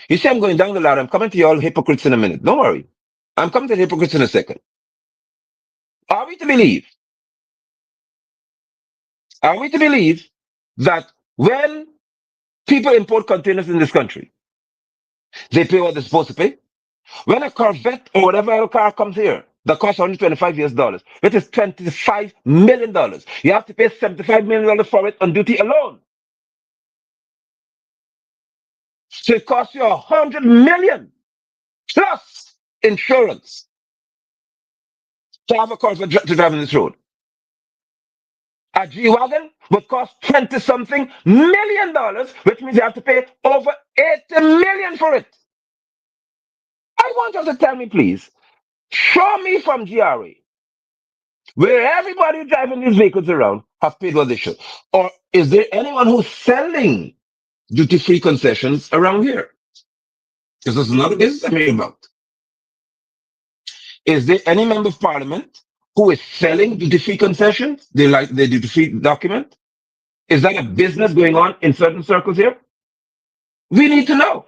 S1: You see, I'm going down the ladder. I'm coming to you all hypocrites in a minute. Don't worry. I'm coming to the hypocrites in a second. Are we to believe? Are we to believe that when people import containers in this country, they pay what they're supposed to pay? When a Corvette or whatever other car comes here that costs $125 US, which is $25 million, you have to pay $75 million for it on duty alone. So it costs you $100 million plus insurance to have a Corvette to drive on this road. A G Wagon would cost 20 something million dollars, which means you have to pay over 80 million for it. I want you to tell me, please, Show me from GRA where everybody driving these vehicles around have paid what they should. Or is there anyone who's selling duty-free concessions around here? Because there's another business I'm hearing about. Is there any member of parliament who is selling duty-free concessions? They like the duty-free document? Is that a business going on in certain circles here? We need to know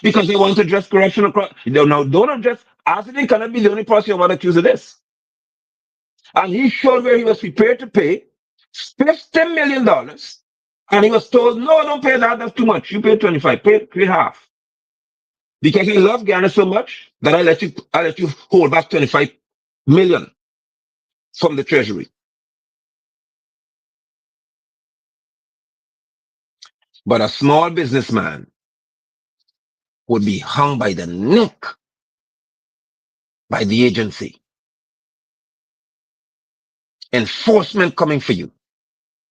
S1: because they want to address corruption across. Don't address. Asidi cannot be the only person you want to accuse of this. And he showed where he was prepared to pay $50 million, and he was told, "No, don't pay that. That's too much. You pay 25. Pay half." Because I love Ghana so much that I let you hold back 25 million from the treasury. But a small businessman would be hung by the neck by the agency. Enforcement coming for you.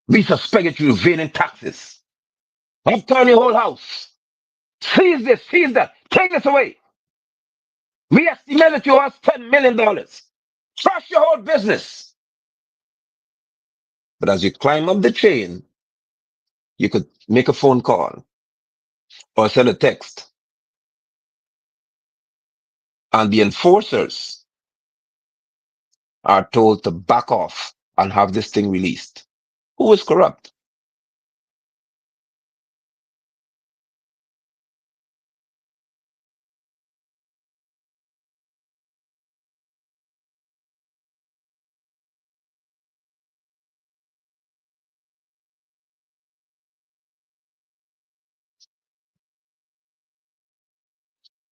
S1: We suspect you evading taxes. Upturn your whole house. Seize this, seize that. Take this away. We estimate that you owe $10 million. Trash your whole business. But as you climb up the chain, you could make a phone call or send a text, and the enforcers are told to back off and have this thing released. Who is corrupt?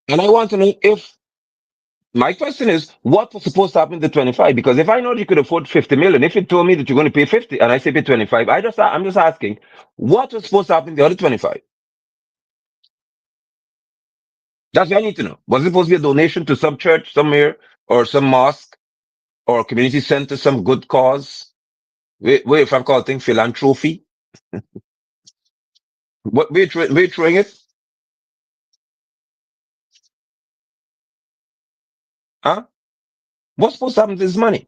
S1: And I want to know if my question is, what was supposed to happen to 25? Because if I know you could afford 50 million, if you told me that you're going to pay 50 and I say pay 25, I'm just asking, what was supposed to happen to the other 25? That's what I need to know. Was it supposed to be a donation to some church somewhere or some mosque or a community center, some good cause? Wait, if I'm calling thing philanthropy? What, where throwing it? Huh? What's supposed to happen to this money?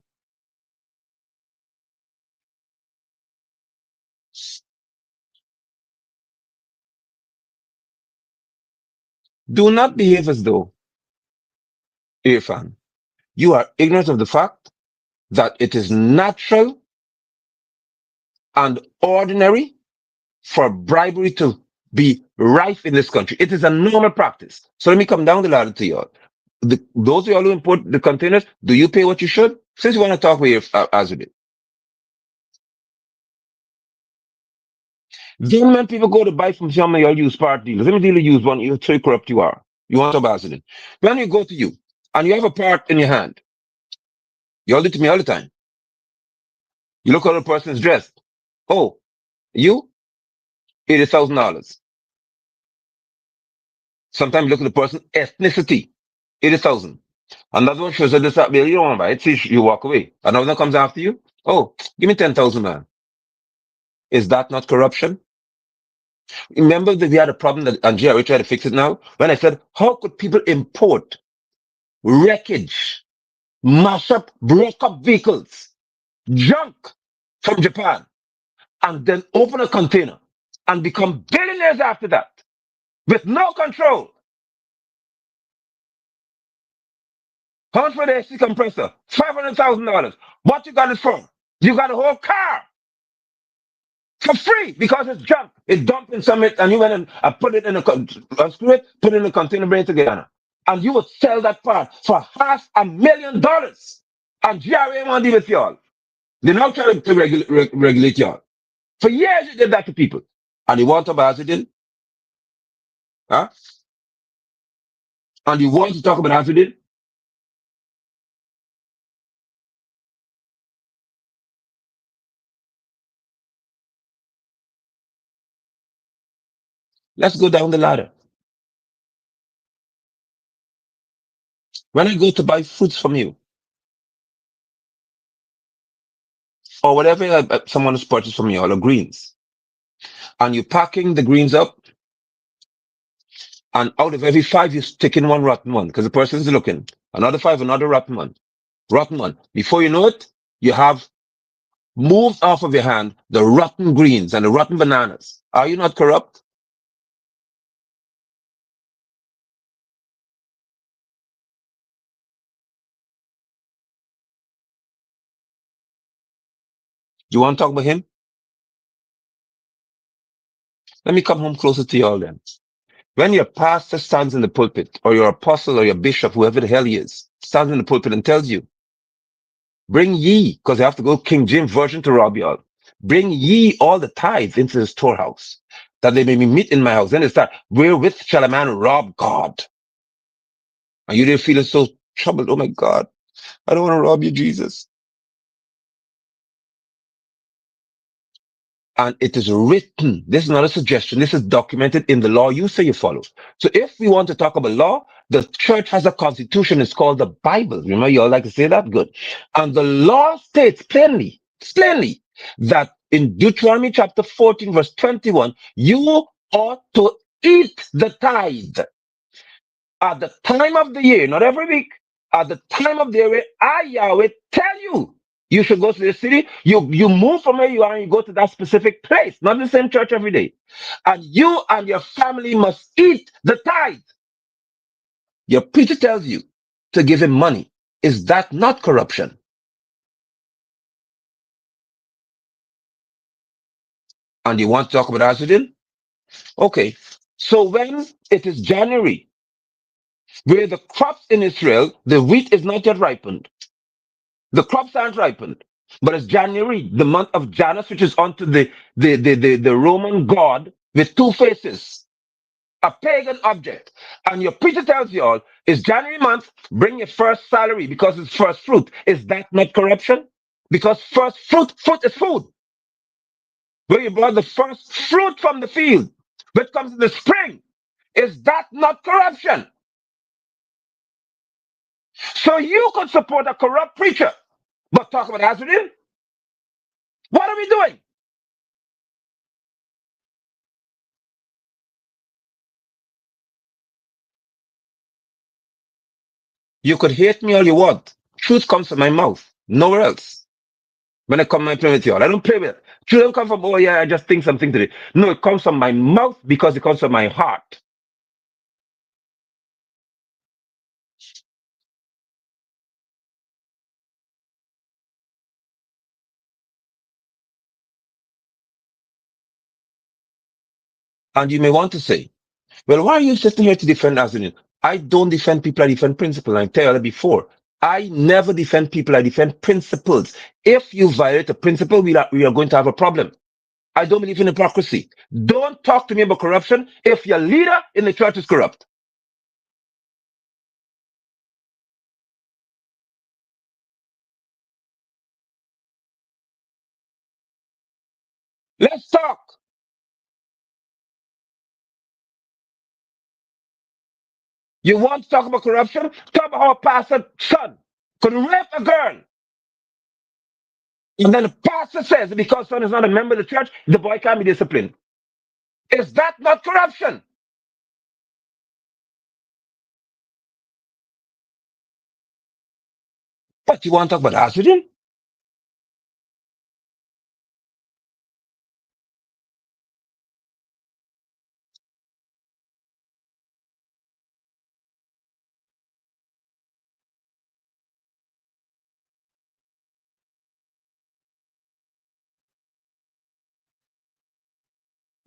S1: Do not behave as though, Irfan, you are ignorant of the fact that it is natural and ordinary for bribery to be rife in this country. It is a normal practice. So let me come down the ladder to you all. Those of y'all who import the containers, do you pay what you should? Since you want to talk with your Azudin. Then when people go to buy from some of your used part dealers, let me deal with use one, you so corrupt you are. You want to talk Azudin. When you go to you and you have a part in your hand, you all do it to me all the time. You look how the person is dressed. Oh, you? $80,000. Sometimes you look at the person ethnicity. 80,000. Another one shows that this up bill, you don't want to buy it, so you walk away. Another one comes after you. Oh, give me 10,000, man. Is that not corruption? Remember that we had a problem that and GRA tried to fix it now? When I said, how could people import wreckage, mash up, break up vehicles, junk from Japan, and then open a container and become billionaires after that with no control? How much for the AC compressor? $500,000. What you got it for? You got a whole car for free because it's junk. It's dumped in some and you went and put it in unscrew it, put it in a container, bring it together. And you would sell that part for $500,000. And GRA won't deal with y'all. They now try to regulate y'all. For years you did that to people. And you want to buy it, huh? And you want to talk about it? Let's go down the ladder. When I go to buy fruits from you, or whatever someone has purchased from you, or greens, and you're packing the greens up, and out of every five, you're sticking one rotten one because the person's looking. Another five, another rotten one. Rotten one. Before you know it, you have moved off of your hand the rotten greens and the rotten bananas. Are you not corrupt? You want to talk about him? Let me come home closer to you all then. When your pastor stands in the pulpit, or your apostle or your bishop, whoever the hell he is, stands in the pulpit and tells you, bring ye, because they have to go King James Version to rob you all. Bring ye all the tithes into the storehouse, that they may be meat in my house. Then they start, wherewith shall a man rob God? And you didn't feel so troubled. Oh my God, I don't want to rob you, Jesus. And it is written. This is not a suggestion. This is documented in the law you say you follow. So if we want to talk about law, the church has a constitution. It's called the Bible. Remember, you all like to say that? Good. And the law states plainly, that in Deuteronomy chapter 14, verse 21, you ought to eat the tithe at the time of the year, not every week, at the time of the year, I, Yahweh, tell you, you should go to the city. You move from where you are and you go to that specific place, not the same church every day. And you and your family must eat the tithe. Your preacher tells you to give him money. Is that not corruption? And you want to talk about Azudin? Okay. So when it is January, where the crops in Israel, the wheat is not yet ripened, the crops aren't ripened, but it's January, the month of Janus, which is unto the Roman god with two faces, a pagan object. And your preacher tells you all, it's January month, bring your first salary because it's first fruit. Is that not corruption? Because first fruit is food. Where you brought the first fruit from the field, which comes in the spring, is that not corruption? So you could support a corrupt preacher, but talk about Hazardin? What are we doing? You could hate me all you want. Truth comes from my mouth, nowhere else. When I come and play with you all, I don't play with it. Truth don't come from, oh yeah, I just think something today. No, it comes from my mouth because it comes from my heart. And you may want to say, well, why are you sitting here to defend Azulin? I don't defend people, I defend principles. I tell you before. I never defend people, I defend principles. If you violate a principle, we are going to have a problem. I don't believe in hypocrisy. Don't talk to me about corruption if your leader in the church is corrupt. Let's talk. You want to talk about corruption? Talk about how a pastor's son could rape a girl. And then the pastor says because son is not a member of the church, the boy can't be disciplined. Is that not corruption? But you want to talk about Asriel?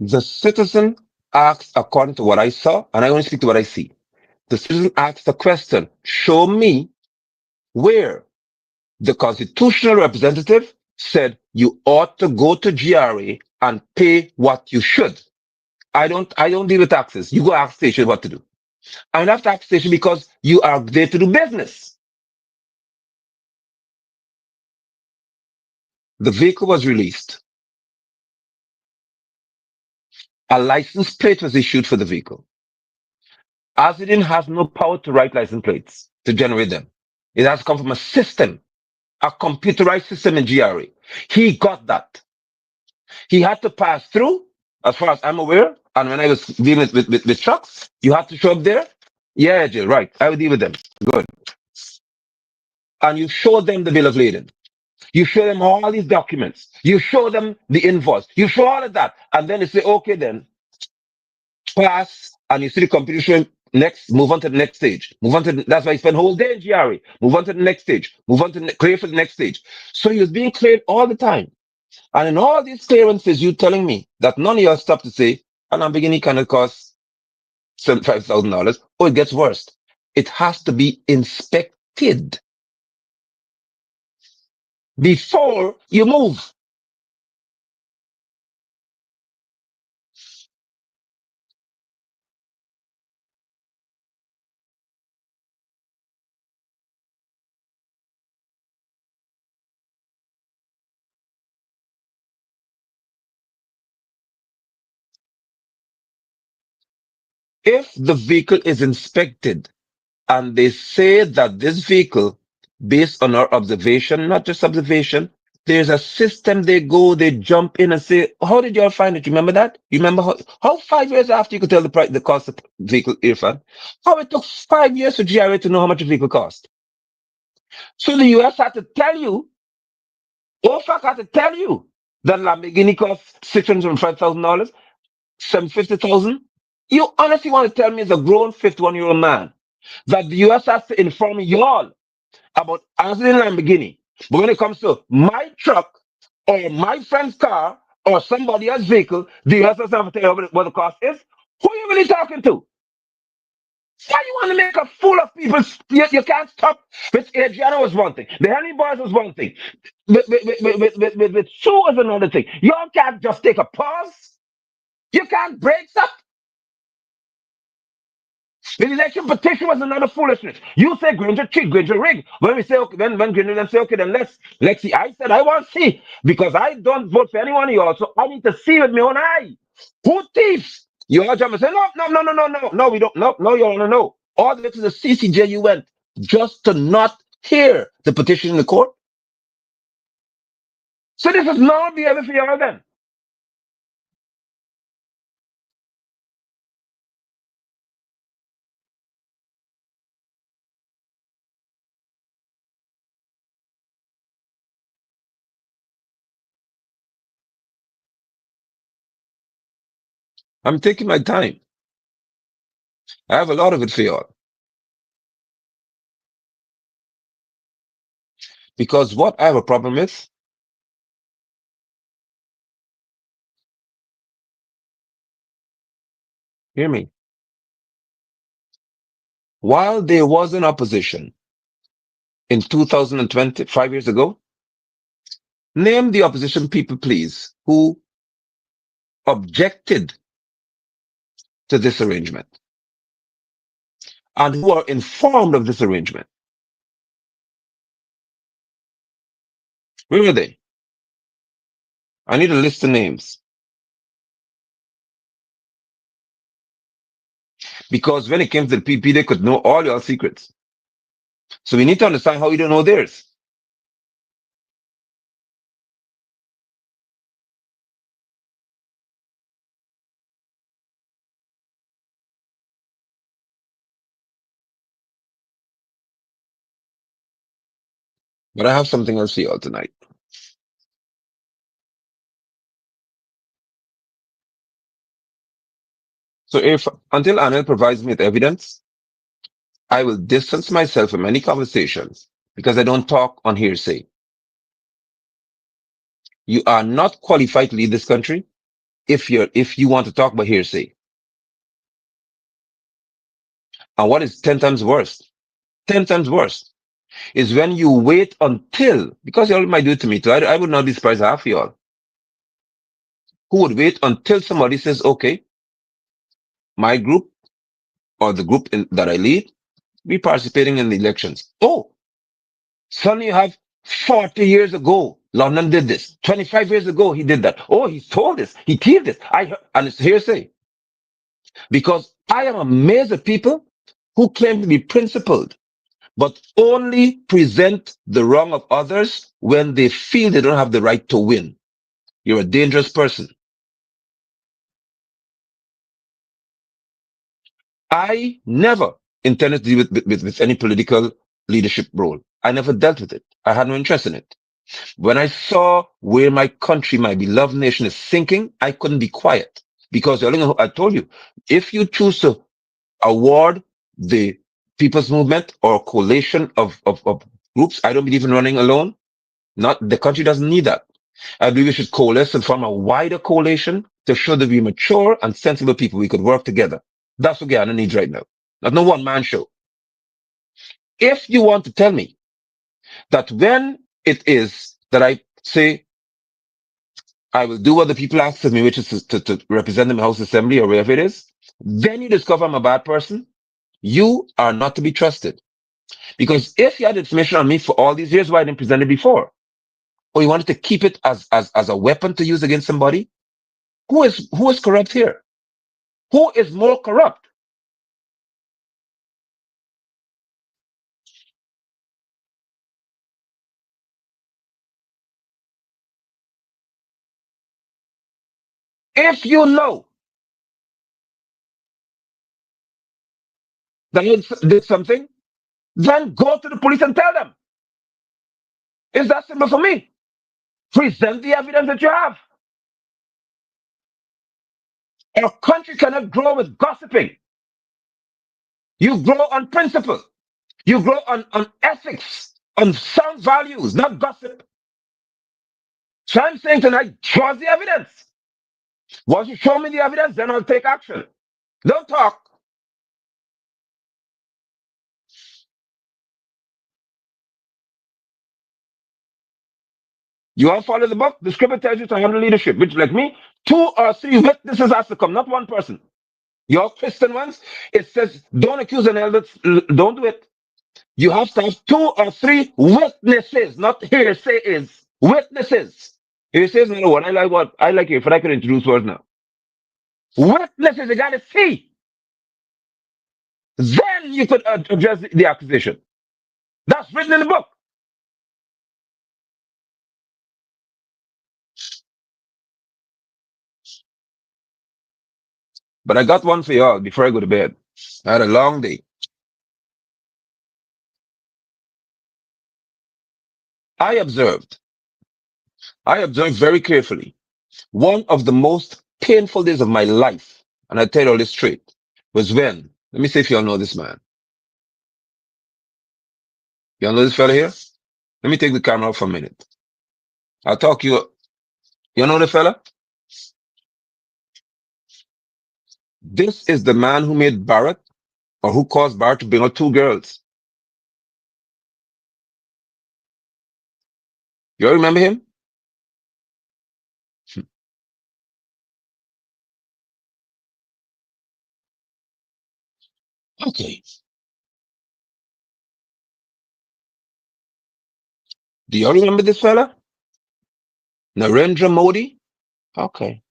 S1: The citizen asks according to what I saw, and I only speak to what I see. The citizen asks the question, show me where the constitutional representative said you ought to go to GRA and pay what you should. I don't deal with taxes. You go ask station what to do. I don't have taxation because you are there to do business. The vehicle was released. A license plate was issued for the vehicle. Azidin has no power to write license plates, to generate them. It has to come from a system, a computerized system in GRA. He got that. He had to pass through, as far as I'm aware, and when I was dealing with trucks, you had to show up there. Yeah, Jill, right. I would deal with them. Good. and you show them the bill of lading. You show them all these documents. You show them the invoice. You show all of that. And then you say, okay, then pass. And you see the computer showing next, move on to the next stage. Move on to that's why you spend whole day in GRE. Move on to the next stage. Move on to clear for the next stage. So he was being cleared all the time. And in all these clearances, you telling me that none of y'all stop to say, and I'm beginning kind of cost $75,000. Oh, it gets worse. It has to be inspected before you move. If the vehicle is inspected and they say that this vehicle, based on our observation, not just observation, there's a system they go, they jump in and say, how did y'all find it? You remember that? You remember how 5 years after you could tell the price, the cost of the vehicle, Irfan? How it took 5 years for GRA to know how much a vehicle cost. So the US had to tell you, OFAC had to tell you that Lamborghini costs $605,000, $750,000. You honestly want to tell me as a grown 51-year-old man that the US has to inform y'all about Anthony Lamborghini. But when it comes to my truck or my friend's car or somebody else's vehicle, the US doesn't have to tell you what the cost is. Who are you really talking to? Why you want to make a fool of people? You can't stop. With Adriana was one thing. The Henry Boys was one thing. With Sue was another thing. Y'all can't just take a pause. You can't break stuff. The election petition was another foolishness. You say Granger cheat, Granger rig. When we say okay, when Granger then say okay, then let's see. I said I want to see because I don't vote for anyone of y'all, so I need to see with my own eye. Who thieves? You all jump and say no. We don't. No. You want to know. All the way to the CCJ you went just to not hear the petition in the court. So this is not behavior for y'all then. I'm taking my time. I have a lot of it for y'all because what I have a problem with. Hear me. While there was an opposition in 2020, 5 years ago, name the opposition people, please, who objected to this arrangement and who are informed of this arrangement. Where were they? I need a list of names because when it came to the PP, they could know all your secrets. So we need to understand how you don't know theirs. But I have something else for y'all tonight. So if until Anil provides me with evidence, I will distance myself from any conversations because I don't talk on hearsay. You are not qualified to lead this country if you want to talk about hearsay. And what is 10 times worse? 10 times worse is when you wait until, because y'all might do it to me too. I would not be surprised half of y'all who would wait until somebody says, okay, my group or the group that I lead, be participating in the elections. Oh, suddenly you have 40 years ago, London did this. 25 years ago, he did that. Oh, he told this. He told this. And it's hearsay. Because I am amazed at people who claim to be principled but only present the wrong of others when they feel they don't have the right to win. You're a dangerous person. I never intended to deal with any political leadership role. I never dealt with it. I had no interest in it. When I saw where my country, my beloved nation is sinking, I couldn't be quiet because I told you, if you choose to award the people's movement or coalition of groups, I don't believe in running alone. Not the country doesn't need that. I believe we should coalesce and form a wider coalition to show that we're mature and sensible people. We could work together. That's what Guyana needs right now. Not no one man show. If you want to tell me that when it is that I say I will do what the people ask of me, which is to represent them in House Assembly or wherever it is, then you discover I'm a bad person, you are not to be trusted. Because if you had information on me for all these years, why I didn't present it before? Or you wanted to keep it as a weapon to use against somebody? Who is corrupt here? Who is more corrupt? If you know that you did something, then go to the police and tell them. It's that simple for me. Present the evidence that you have. Our country cannot grow with gossiping. You grow on principle. You grow on ethics, on sound values, not gossip. So I'm saying tonight, show us the evidence. Once you show me the evidence, then I'll take action. Don't talk. You all follow the book. The scripture tells you to handle leadership, which, like me, 2 or 3 witnesses has to come, not one person. Your Christian ones, it says, don't accuse an elder. Don't do it. You have to have 2 or 3 witnesses, not hearsays. Witnesses. Hearsays, no one. I like what I like it, but I can introduce words now. Witnesses, you got to see. Then you could address the accusation. That's written in the book. But I got one for y'all before I go to bed. I had a long day. I observed. I observed very carefully. One of the most painful days of my life, and I tell you all this straight, was when, let me see if y'all know this man. Y'all know this fella here? Let me take the camera off for a minute. I'll talk you. You know the fella? This is the man who made Barrett, or who caused Barrett to bring out 2 girls. You all remember him? Okay. Do y'all remember this fella? Narendra Modi? Okay.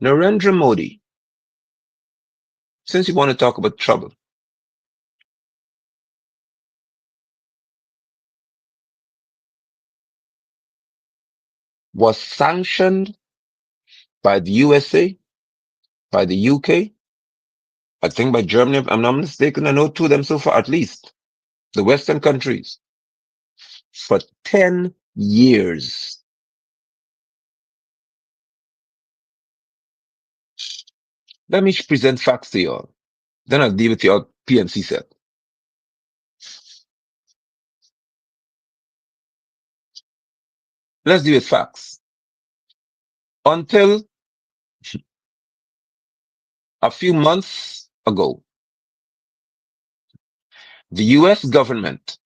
S1: Narendra Modi, since you want to talk about trouble, was sanctioned by the USA, by the UK, I think by Germany, if I'm not mistaken. I know 2 of them so far, at least. The Western countries. For 10 years. Let me present facts to y'all. Then I'll deal with your PNC set. Let's deal with facts. Until a few months ago, the US government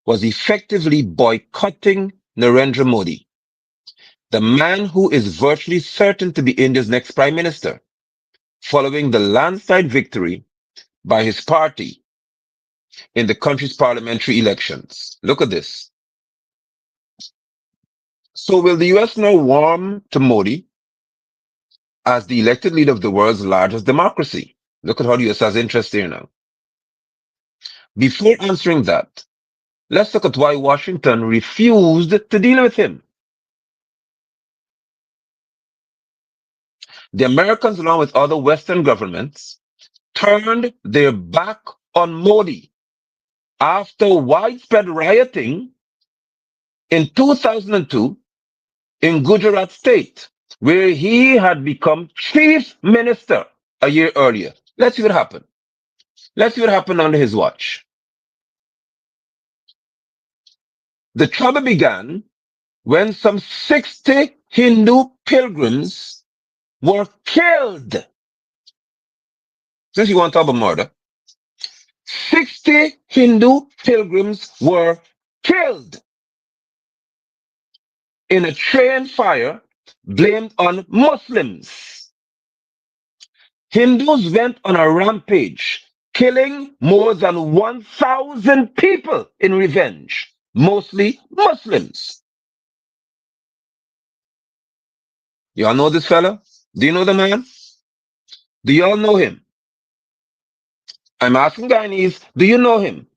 S1: was effectively boycotting Narendra Modi, the man who is virtually certain to be India's next prime minister, following the landslide victory by his party in the country's parliamentary elections. Look at this. So will the US now warm to Modi as the elected leader of the world's largest democracy? Look at how the US has interest here now. Before answering that, let's look at why Washington refused to deal with him. The Americans, along with other Western governments, turned their back on Modi after widespread rioting in 2002 in Gujarat state, where he had become chief minister a year earlier. Let's see what happened. Let's see what happened under his watch. The trouble began when some 60 Hindu pilgrims were killed. Since you want to talk about murder, 60 Hindu pilgrims were killed in a train fire blamed on Muslims. Hindus went on a rampage, killing more than 1,000 people in revenge, mostly Muslims. Y'all know this fella? Do you know the man? Do y'all know him? I'm asking Guyanese, do you know him?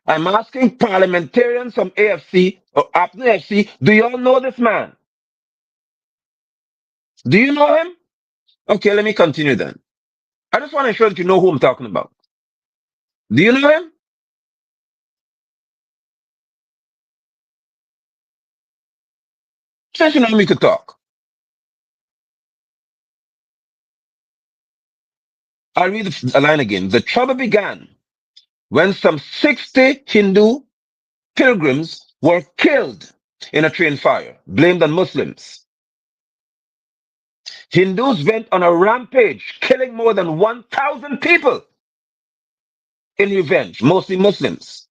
S1: I'm asking parliamentarians from AFC or APNA AFC, do y'all know this man? Do you know him? Okay, let me continue then. I just want to ensure that you know who I'm talking about. Do you know him? Since you know him, we could talk. I'll read the line again. The trouble began when some 60 Hindu pilgrims were killed in a train fire, blamed on Muslims. Hindus went on a rampage, killing more than 1,000 people in revenge, mostly Muslims.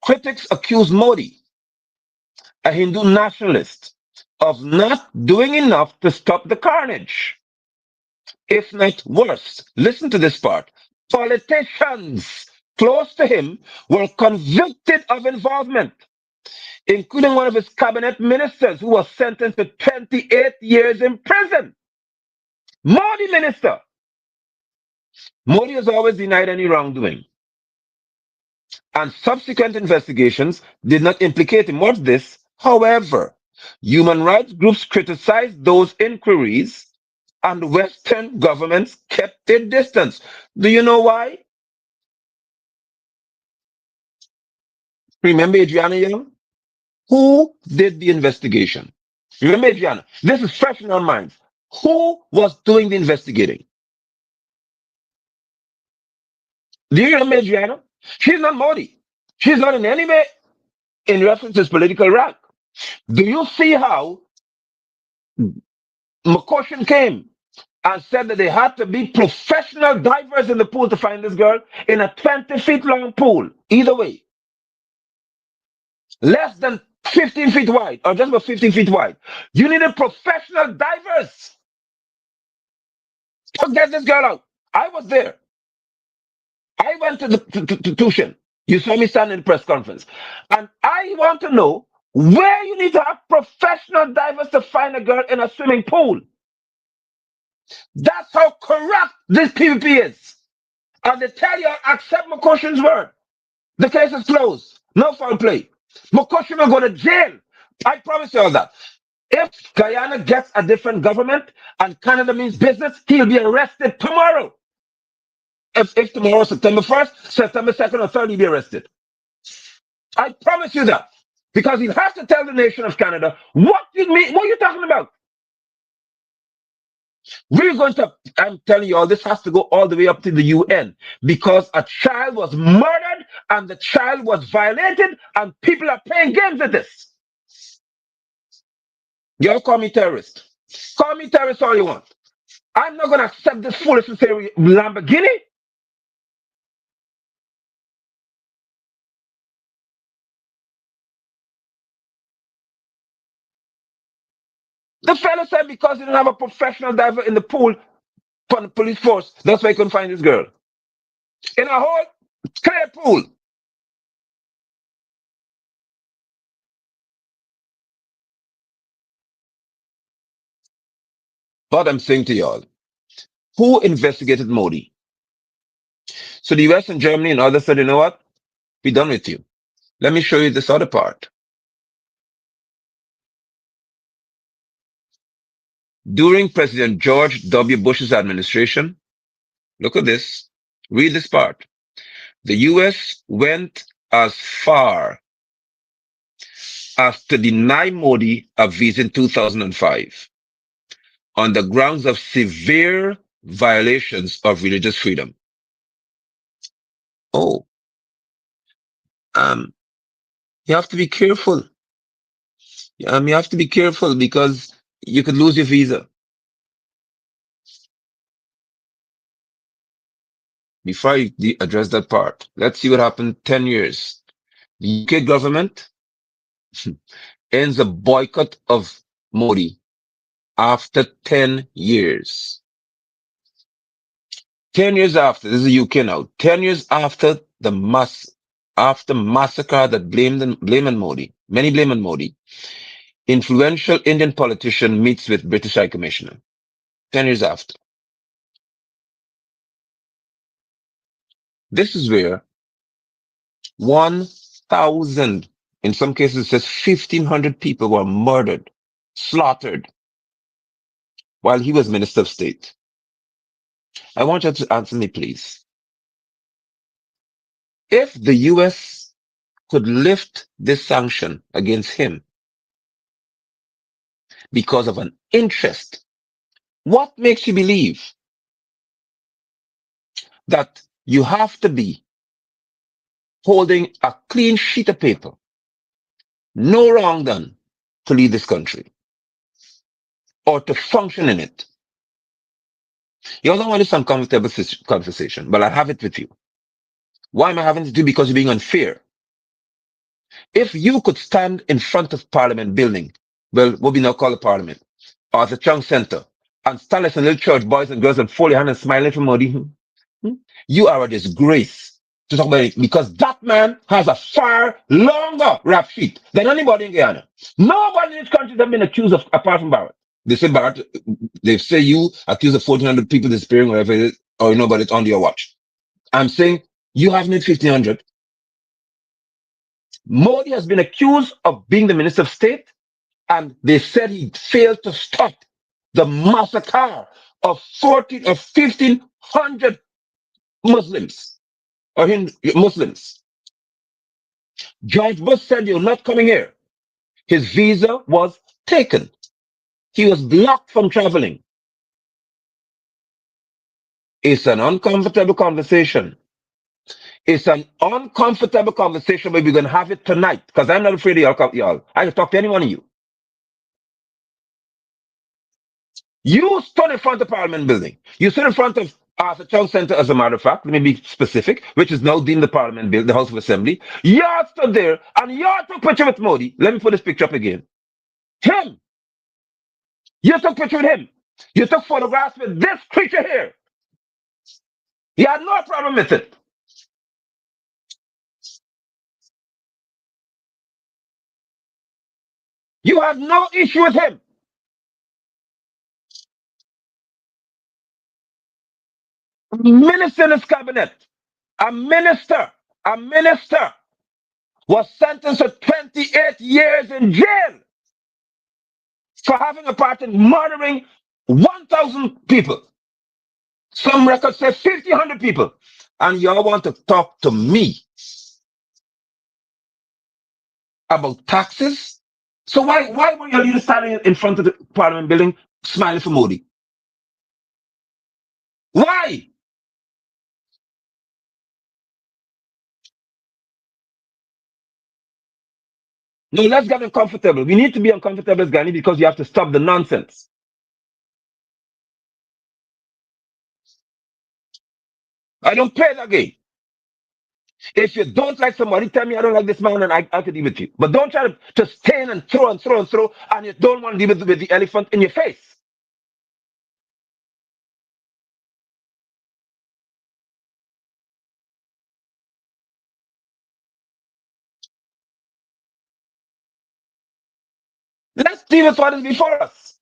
S1: Critics accuse Modi, a Hindu nationalist, of not doing enough to stop the carnage. If not worse, listen to this part. Politicians close to him were convicted of involvement, including one of his cabinet ministers who was sentenced to 28 years in prison. Modi minister. Modi has always denied any wrongdoing, and subsequent investigations did not implicate him. What's this? However, human rights groups criticized those inquiries and Western governments kept their distance. Do you know why? Remember Adriana Younge? Who did the investigation? Remember Adriana? This is fresh in our minds. Who was doing the investigating? Do you remember Adriana? She's not Modi. She's not in any way in reference to his political rank. Do you see how McCushion came and said that they had to be professional divers in the pool to find this girl in a 20 feet long pool? Either way, less than 15 feet wide or just about 15 feet wide. You needed professional divers to get this girl out. I was there. I went to the to Tushin. You saw me stand in the press conference. And I want to know where you need to have professional divers to find a girl in a swimming pool. That's how corrupt this PvP is. And they tell you, accept McCushions word. The case is closed. No foul play. McCushion will go to jail. I promise you all that. If Guyana gets a different government and Canada means business, he'll be arrested tomorrow. If tomorrow, September 1st, September 2nd, or 3rd, he'll be arrested. I promise you that. Because he'll have to tell the nation of Canada, what you mean, what are you talking about? We're going to, I'm telling you all, this has to go all the way up to the UN because a child was murdered and the child was violated and people are playing games with this. Y'all call me terrorist. Call me terrorist all you want. I'm not going to accept this foolishness here, Lamborghini. The fellow said because he didn't have a professional diver in the pool from the police force, that's why he couldn't find this girl. In a whole clear pool. But I'm saying to y'all, who investigated Modi? So the US and Germany and others said, you know what? We're done with you. Let me show you this other part. During President George W. Bush's administration, look at this, read this part. The US went as far as to deny Modi a visa in 2005 on the grounds of severe violations of religious freedom. Oh, um, you have to be careful. You have to be careful because you could lose your visa. Before I address that part, let's see what happened 10 years. The UK government ends a boycott of Modi after 10 years. 10 years after, this is the UK now, 10 years after after massacre that blame on Modi, many blame on Modi, influential Indian politician meets with British High Commissioner. 10 years after. This is where 1,000, in some cases it says 1,500 people were murdered, slaughtered, while he was Minister of State. I want you to answer me, please. If the US could lift this sanction against him because of an interest, what makes you believe that you have to be holding a clean sheet of paper, no wrong done, to lead this country or to function in it? You don't want this uncomfortable conversation, but I have it with you. Why am I having to do? Because you're being unfair. If you could stand in front of Parliament building, well, what we now call a Parliament, or the Chung Center, and stand as a little church, boys and girls, and fold your hand and smiling for Modi, you are a disgrace to talk about it because that man has a far longer rap sheet than anybody in Guyana. Nobody in this country has been accused of, apart from Barrett. They say Barrett, they say you accused of 1,400 people disappearing, whatever it is, or you know, but it's on your watch. I'm saying you have made 1,500. Modi has been accused of being the Minister of State, and they said he failed to stop the massacre of 14 or 1,500 Muslims or Muslims. George Bush said, "You're not coming here." His visa was taken. He was blocked from traveling. It's an uncomfortable conversation. It's an uncomfortable conversation, but we're going to have it tonight because I'm not afraid of y'all. I can talk to any one of you. You stood in front of Parliament building. You stood in front of Arthur Chung Center, as a matter of fact, let me be specific, which is now deemed the Parliament building, the House of Assembly. Y'all stood there and y'all took picture with Modi. Let me put this picture up again. Him. You took picture with him. You took photographs with this creature here. He had no problem with it. You have no issue with him. Minister in his cabinet, a minister was sentenced to 28 years in jail for having a part in murdering 1,000 people. Some records say 1,500 people. And y'all want to talk to me about taxes? So why were your leaders standing in front of the Parliament building smiling for Modi? Why? No, let's get uncomfortable. We need to be uncomfortable as Ghani because you have to stop the nonsense. I don't play that game. If you don't like somebody, tell me I don't like this man and I can deal with you. But don't try to stain and throw and throw and throw and you don't want to deal with the elephant in your face. Let's deal with what is before us.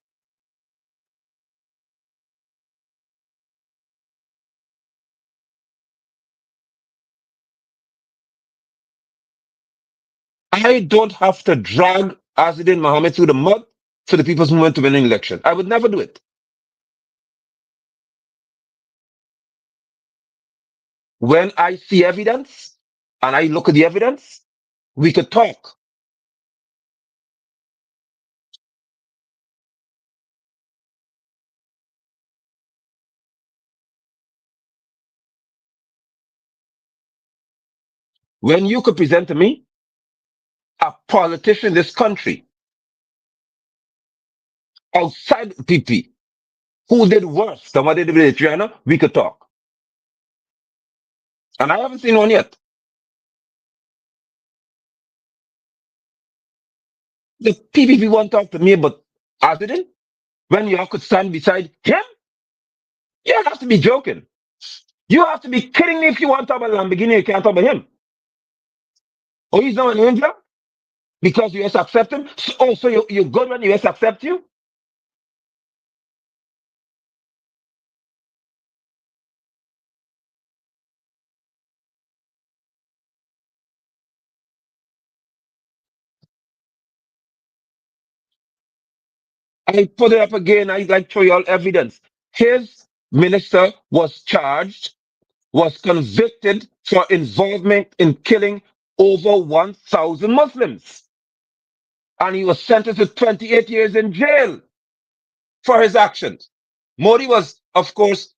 S1: I don't have to drag Azadin Mohammed through the mud for the people who went to win an election. I would never do it. When I see evidence and I look at the evidence, we could talk. When you could present to me a politician in this country outside PP who did worse than what they did with Adriana, we could talk. And I haven't seen one yet. The PPP won't talk to me about Azadin when you could stand beside him. You have to be joking. You have to be kidding me if you want to talk about Lamborghini, you can't talk about him. Oh, he's not an angel because US accept him. So you're good when US accept you. I put it up again. I like show you all evidence. His minister was charged, was convicted for involvement in killing over 1,000 Muslims. And he was sentenced to 28 years in jail for his actions. Modi was, of course,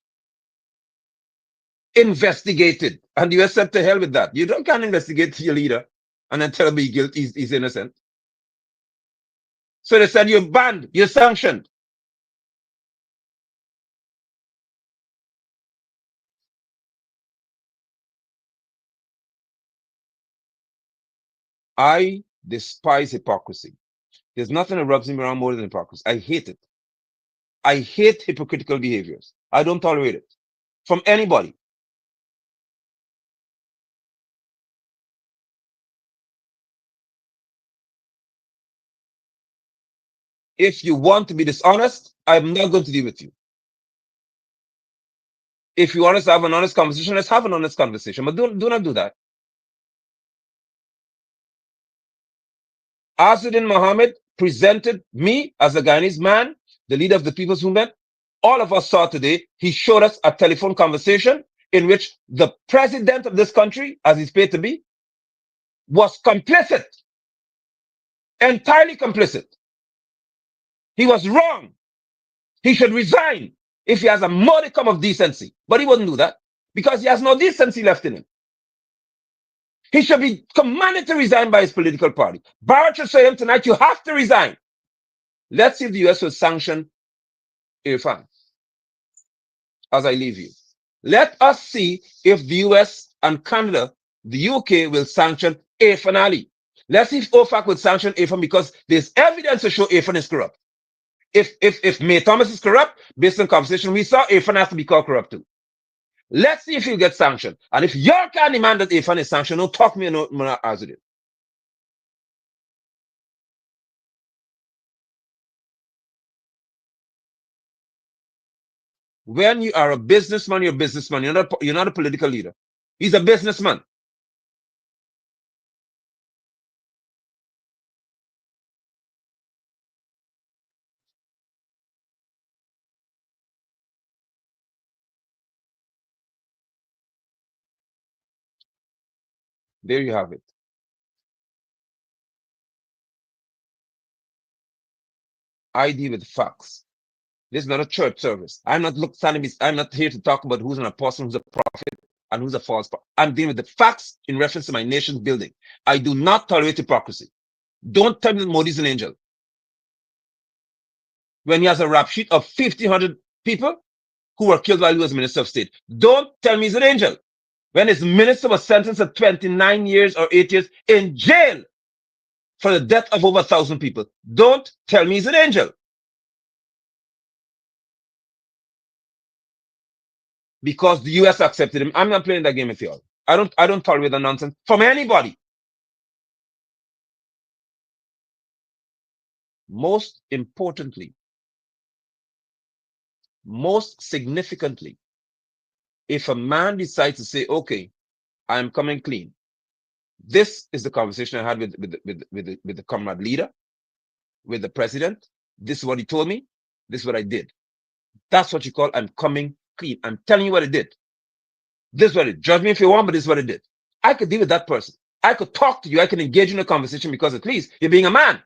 S1: investigated. And the US said to hell with that. You can't investigate your leader and then tell him he's innocent. So they said, you're banned, you're sanctioned. I despise hypocrisy. There's nothing that rubs me around more than hypocrisy. I hate it. I hate hypocritical behaviors. I don't tolerate it from anybody. If you want to be dishonest, I'm not going to deal with you. If you want us to have an honest conversation, let's have an honest conversation. But do not do that. Asadin Mohammed presented me as a Guyanese man, the leader of the people's movement. All of us saw today, he showed us a telephone conversation in which the president of this country, as he's paid to be, was complicit, entirely complicit. He was wrong. He should resign if he has a modicum of decency. But he wouldn't do that because he has no decency left in him. He should be commanded to resign by his political party. Barrett should say to him tonight, you have to resign. Let's see if the US will sanction Irfan as I leave you. Let us see if the US and Canada, the UK will sanction Irfan Ali. Let's see if OFAC will sanction Irfan because there's evidence to show Irfan is corrupt. If May Thomas is corrupt, based on conversation we saw, Irfan has to be called corrupt too. Let's see if he'll get sanctioned. And if you can demand that Irfan is sanctioned, don't talk me no Azadin. When you are a businessman, you're a businessman. You're not a political leader. He's a businessman. There you have it. I deal with facts. This is not a church service. I'm not I'm not here to talk about who's an apostle, who's a prophet, and who's a false prophet. I'm dealing with the facts in reference to my nation's building. I do not tolerate hypocrisy. Don't tell me that Modi's an angel. When he has a rap sheet of 1,500 people who were killed while he was Minister of State. Don't tell me he's an angel. When his minister was sentenced to 29 years or 8 years in jail for the death of over 1,000 people. Don't tell me he's an angel. Because the US accepted him. I'm not playing that game with you all. I don't tolerate the nonsense from anybody. Most importantly, most significantly, if a man decides to say, okay, I'm coming clean. This is the conversation I had with the comrade leader, with the president, This is what he told me. This is what I did. That's what you call I'm coming clean. I'm telling you what I did. This is what I did. Judge me if you want, but this is what I did. I could deal with that person. I could talk to you. I can engage in a conversation because at least you're being a man.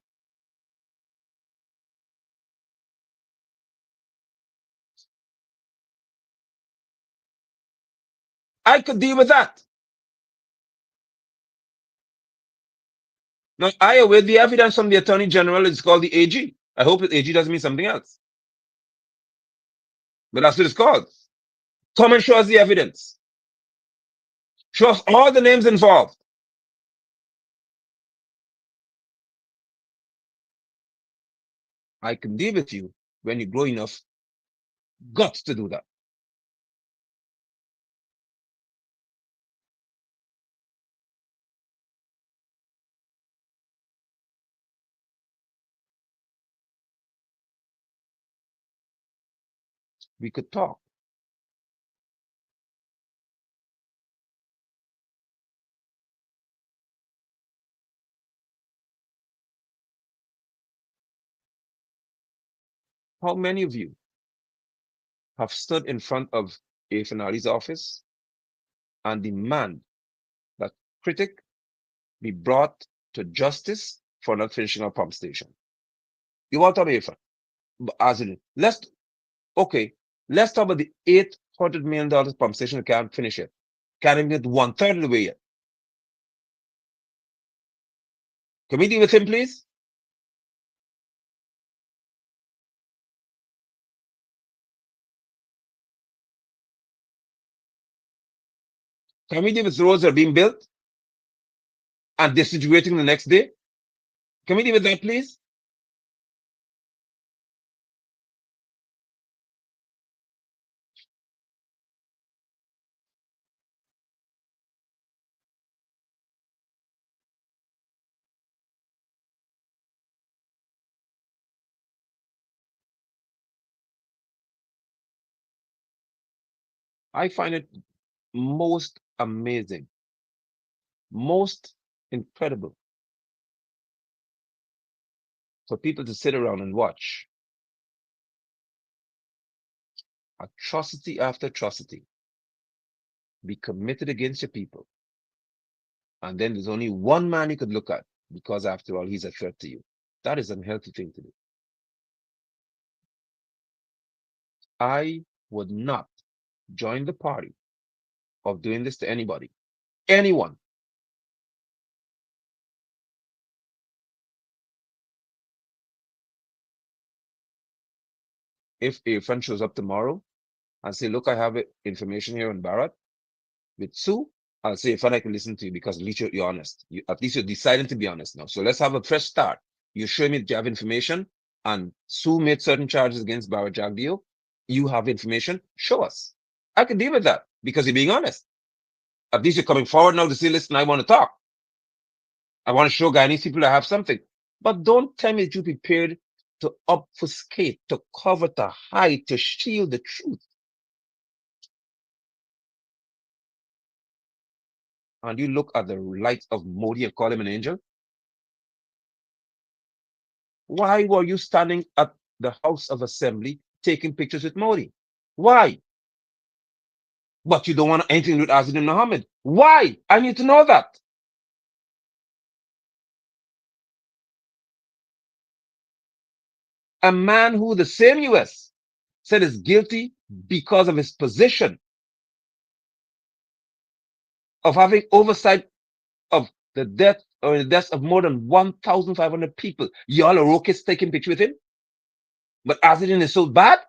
S1: I could deal with that. Now, I await the evidence from the Attorney General. It's called the AG. I hope the AG doesn't mean something else. But that's what it's called. Come and show us the evidence. Show us all the names involved. I can deal with you when you grow enough guts to do that. We could talk. How many of you have stood in front of a Finale's office and demand that critic be brought to justice for not finishing a pump station? You want to talk about as in, let's talk about the $800 million pump station that can't finish it. Can't even get 1/3 of the way yet. Can we deal with him, please? Can we deal with roads that are being built and disintegrating the next day? Can we deal with that, please? I find it most amazing, most incredible for people to sit around and watch atrocity after atrocity be committed against your people. And then there's only one man you could look at because, after all, he's a threat to you. That is an unhealthy thing to do. I would not join the party of doing this to anybody, anyone. If a friend shows up tomorrow and say, look, I have information here on Bharat with Sue, I'll say, friend, I can listen to you because at least you're honest. At least you're deciding to be honest now. So let's have a fresh start. You show me that you have information, and Sue made certain charges against Bharat Jagdeo. You have information, show us. I can deal with that because you're being honest. At least you're coming forward now to say, listen, I want to talk. I want to show Guyanese people I have something. But don't tell me that you're prepared to obfuscate, to cover, to hide, to shield the truth. And you look at the light of Modi and call him an angel. Why were you standing at the House of Assembly taking pictures with Modi? Why? But you don't want anything to do with Azadin Mohammed. Why? I need to know that. A man who the same US said is guilty because of his position of having oversight of the death or the deaths of more than 1,500 people. Y'all are okay taking picture with him? But Azadin is so bad?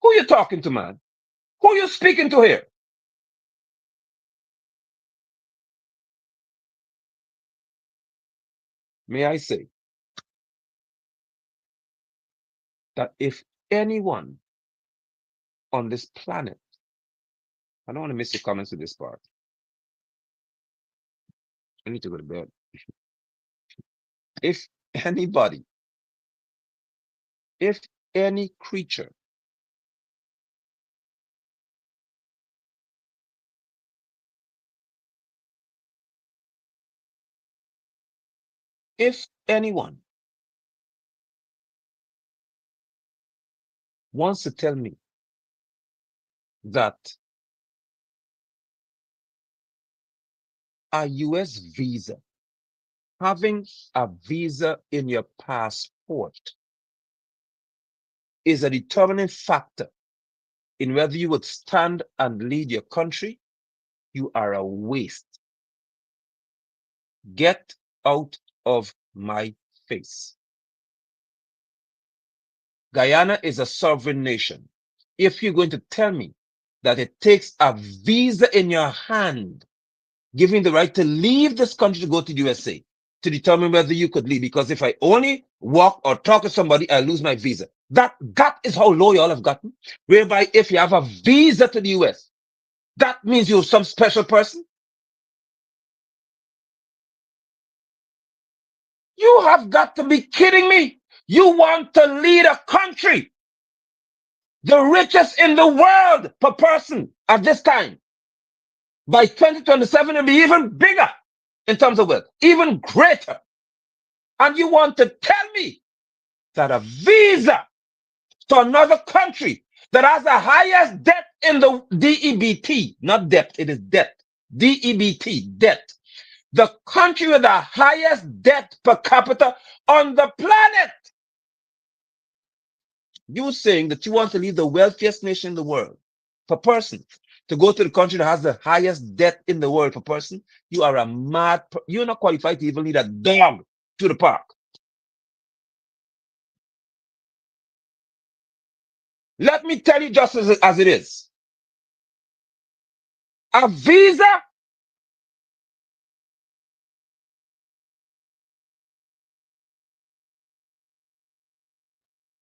S1: Who you talking to, man? Who you speaking to here? May I say that if anyone on this planet, I don't want to miss your comments to this part. I need to go to bed. If anybody, if any creature if anyone wants to tell me that a US visa, having a visa in your passport, is a determining factor in whether you would stand and lead your country, you are a waste. Get out of my face. Guyana is a sovereign nation. If you're going to tell me that it takes a visa in your hand, giving the right to leave this country to go to the USA to determine whether you could leave, because if I only walk or talk to somebody, I lose my visa. That is how low you all have gotten, whereby if you have a visa to the US, that means you're some special person. You have got to be kidding me. You want to lead a country, the richest in the world per person at this time. By 2027, it'll be even bigger in terms of wealth, even greater. And you want to tell me that a visa to another country that has the highest debt in the DEBT, not debt, it is debt, DEBT, debt, the country with the highest debt per capita on the planet. You saying that you want to leave the wealthiest nation in the world per person to go to the country that has the highest debt in the world per person? You are a mad. You're not qualified to even lead a dog to the park. Let me tell you just as it is. A visa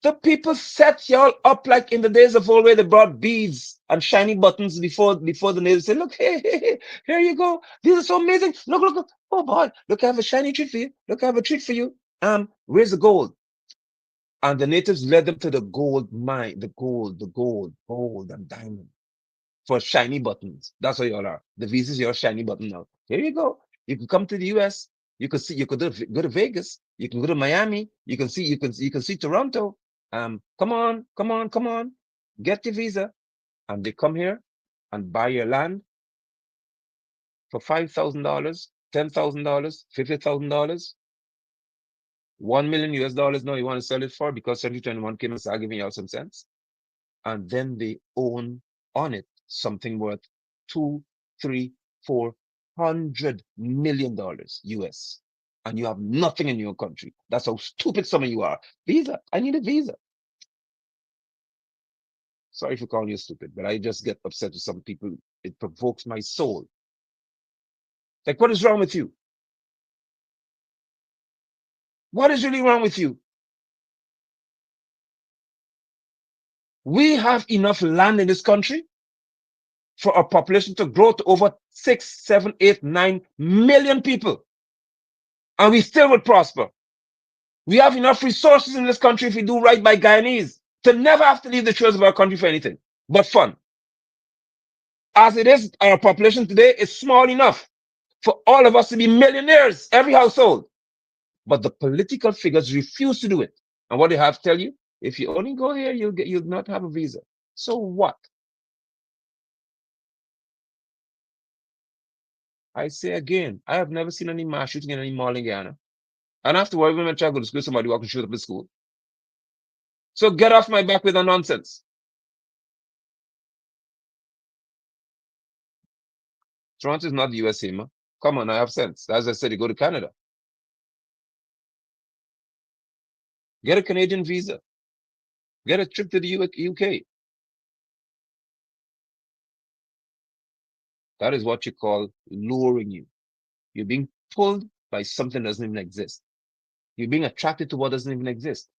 S1: the people set y'all up like in the days of old where they brought beads and shiny buttons before the natives said, look, hey, here you go. These are so amazing. Look. Oh boy, look, I have a shiny treat for you. Look, I have a treat for you. Where's the gold? And the natives led them to the gold mine, gold and diamond for shiny buttons. That's what y'all are. The visa is your shiny button now. Here you go. You can come to the US. You can see. You could go to Vegas. You can go to Miami. You can see Toronto. Come on. Get your visa, and they come here and buy your land for $5,000, $10,000, $50,000, $1 million US. No, you want to sell it for because 2021 came and started giving you all some sense, and then they own on it something worth two, three, $400 million US, and you have nothing in your country. That's how stupid some of you are. Visa, I need a visa. Sorry for calling you stupid, but I just get upset with some people. It provokes my soul. Like, what is wrong with you? What is really wrong with you? We have enough land in this country for our population to grow to over 6, 7, 8, 9 million people. And we still would prosper. We have enough resources in this country if we do right by Guyanese to never have to leave the shores of our country for anything but fun. As it is, our population today is small enough for all of us to be millionaires, every household. But the political figures refuse to do it. And what they have to tell you, if you only go here, you'll not have a visa. So what? I say again, I have never seen any mass shooting in any mall in Guyana. And afterward, when I try to go to school, somebody walk and shoot up the school. So get off my back with the nonsense. Toronto is not the USA, man. Come on, I have sense. As I said, you go to Canada. Get a Canadian visa. Get a trip to the UK. That is what you call luring you. You're being pulled by something that doesn't even exist. You're being attracted to what doesn't even exist.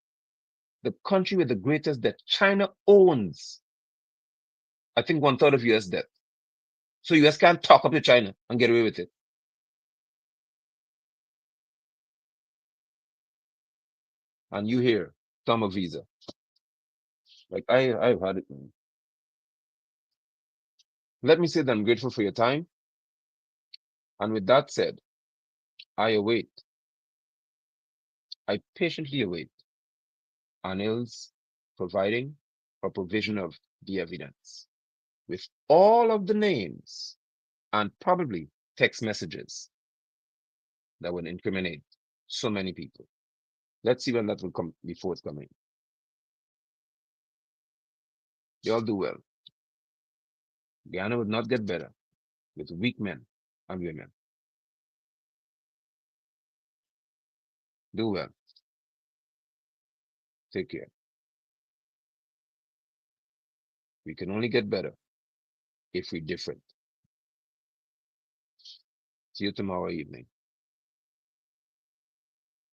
S1: The country with the greatest debt, China owns, I think, 1/3 of US debt. So US can't talk up to China and get away with it. And you here, thumb a visa. Like I've had it. Let me say that I'm grateful for your time. And with that said, I await, I patiently await Anil's providing or provision of the evidence with all of the names and probably text messages that would incriminate so many people. Let's see when that will come be forthcoming. They all do well. Guyana would not get better with weak men and women. Do well. Take care. We can only get better if we're different. See you tomorrow evening.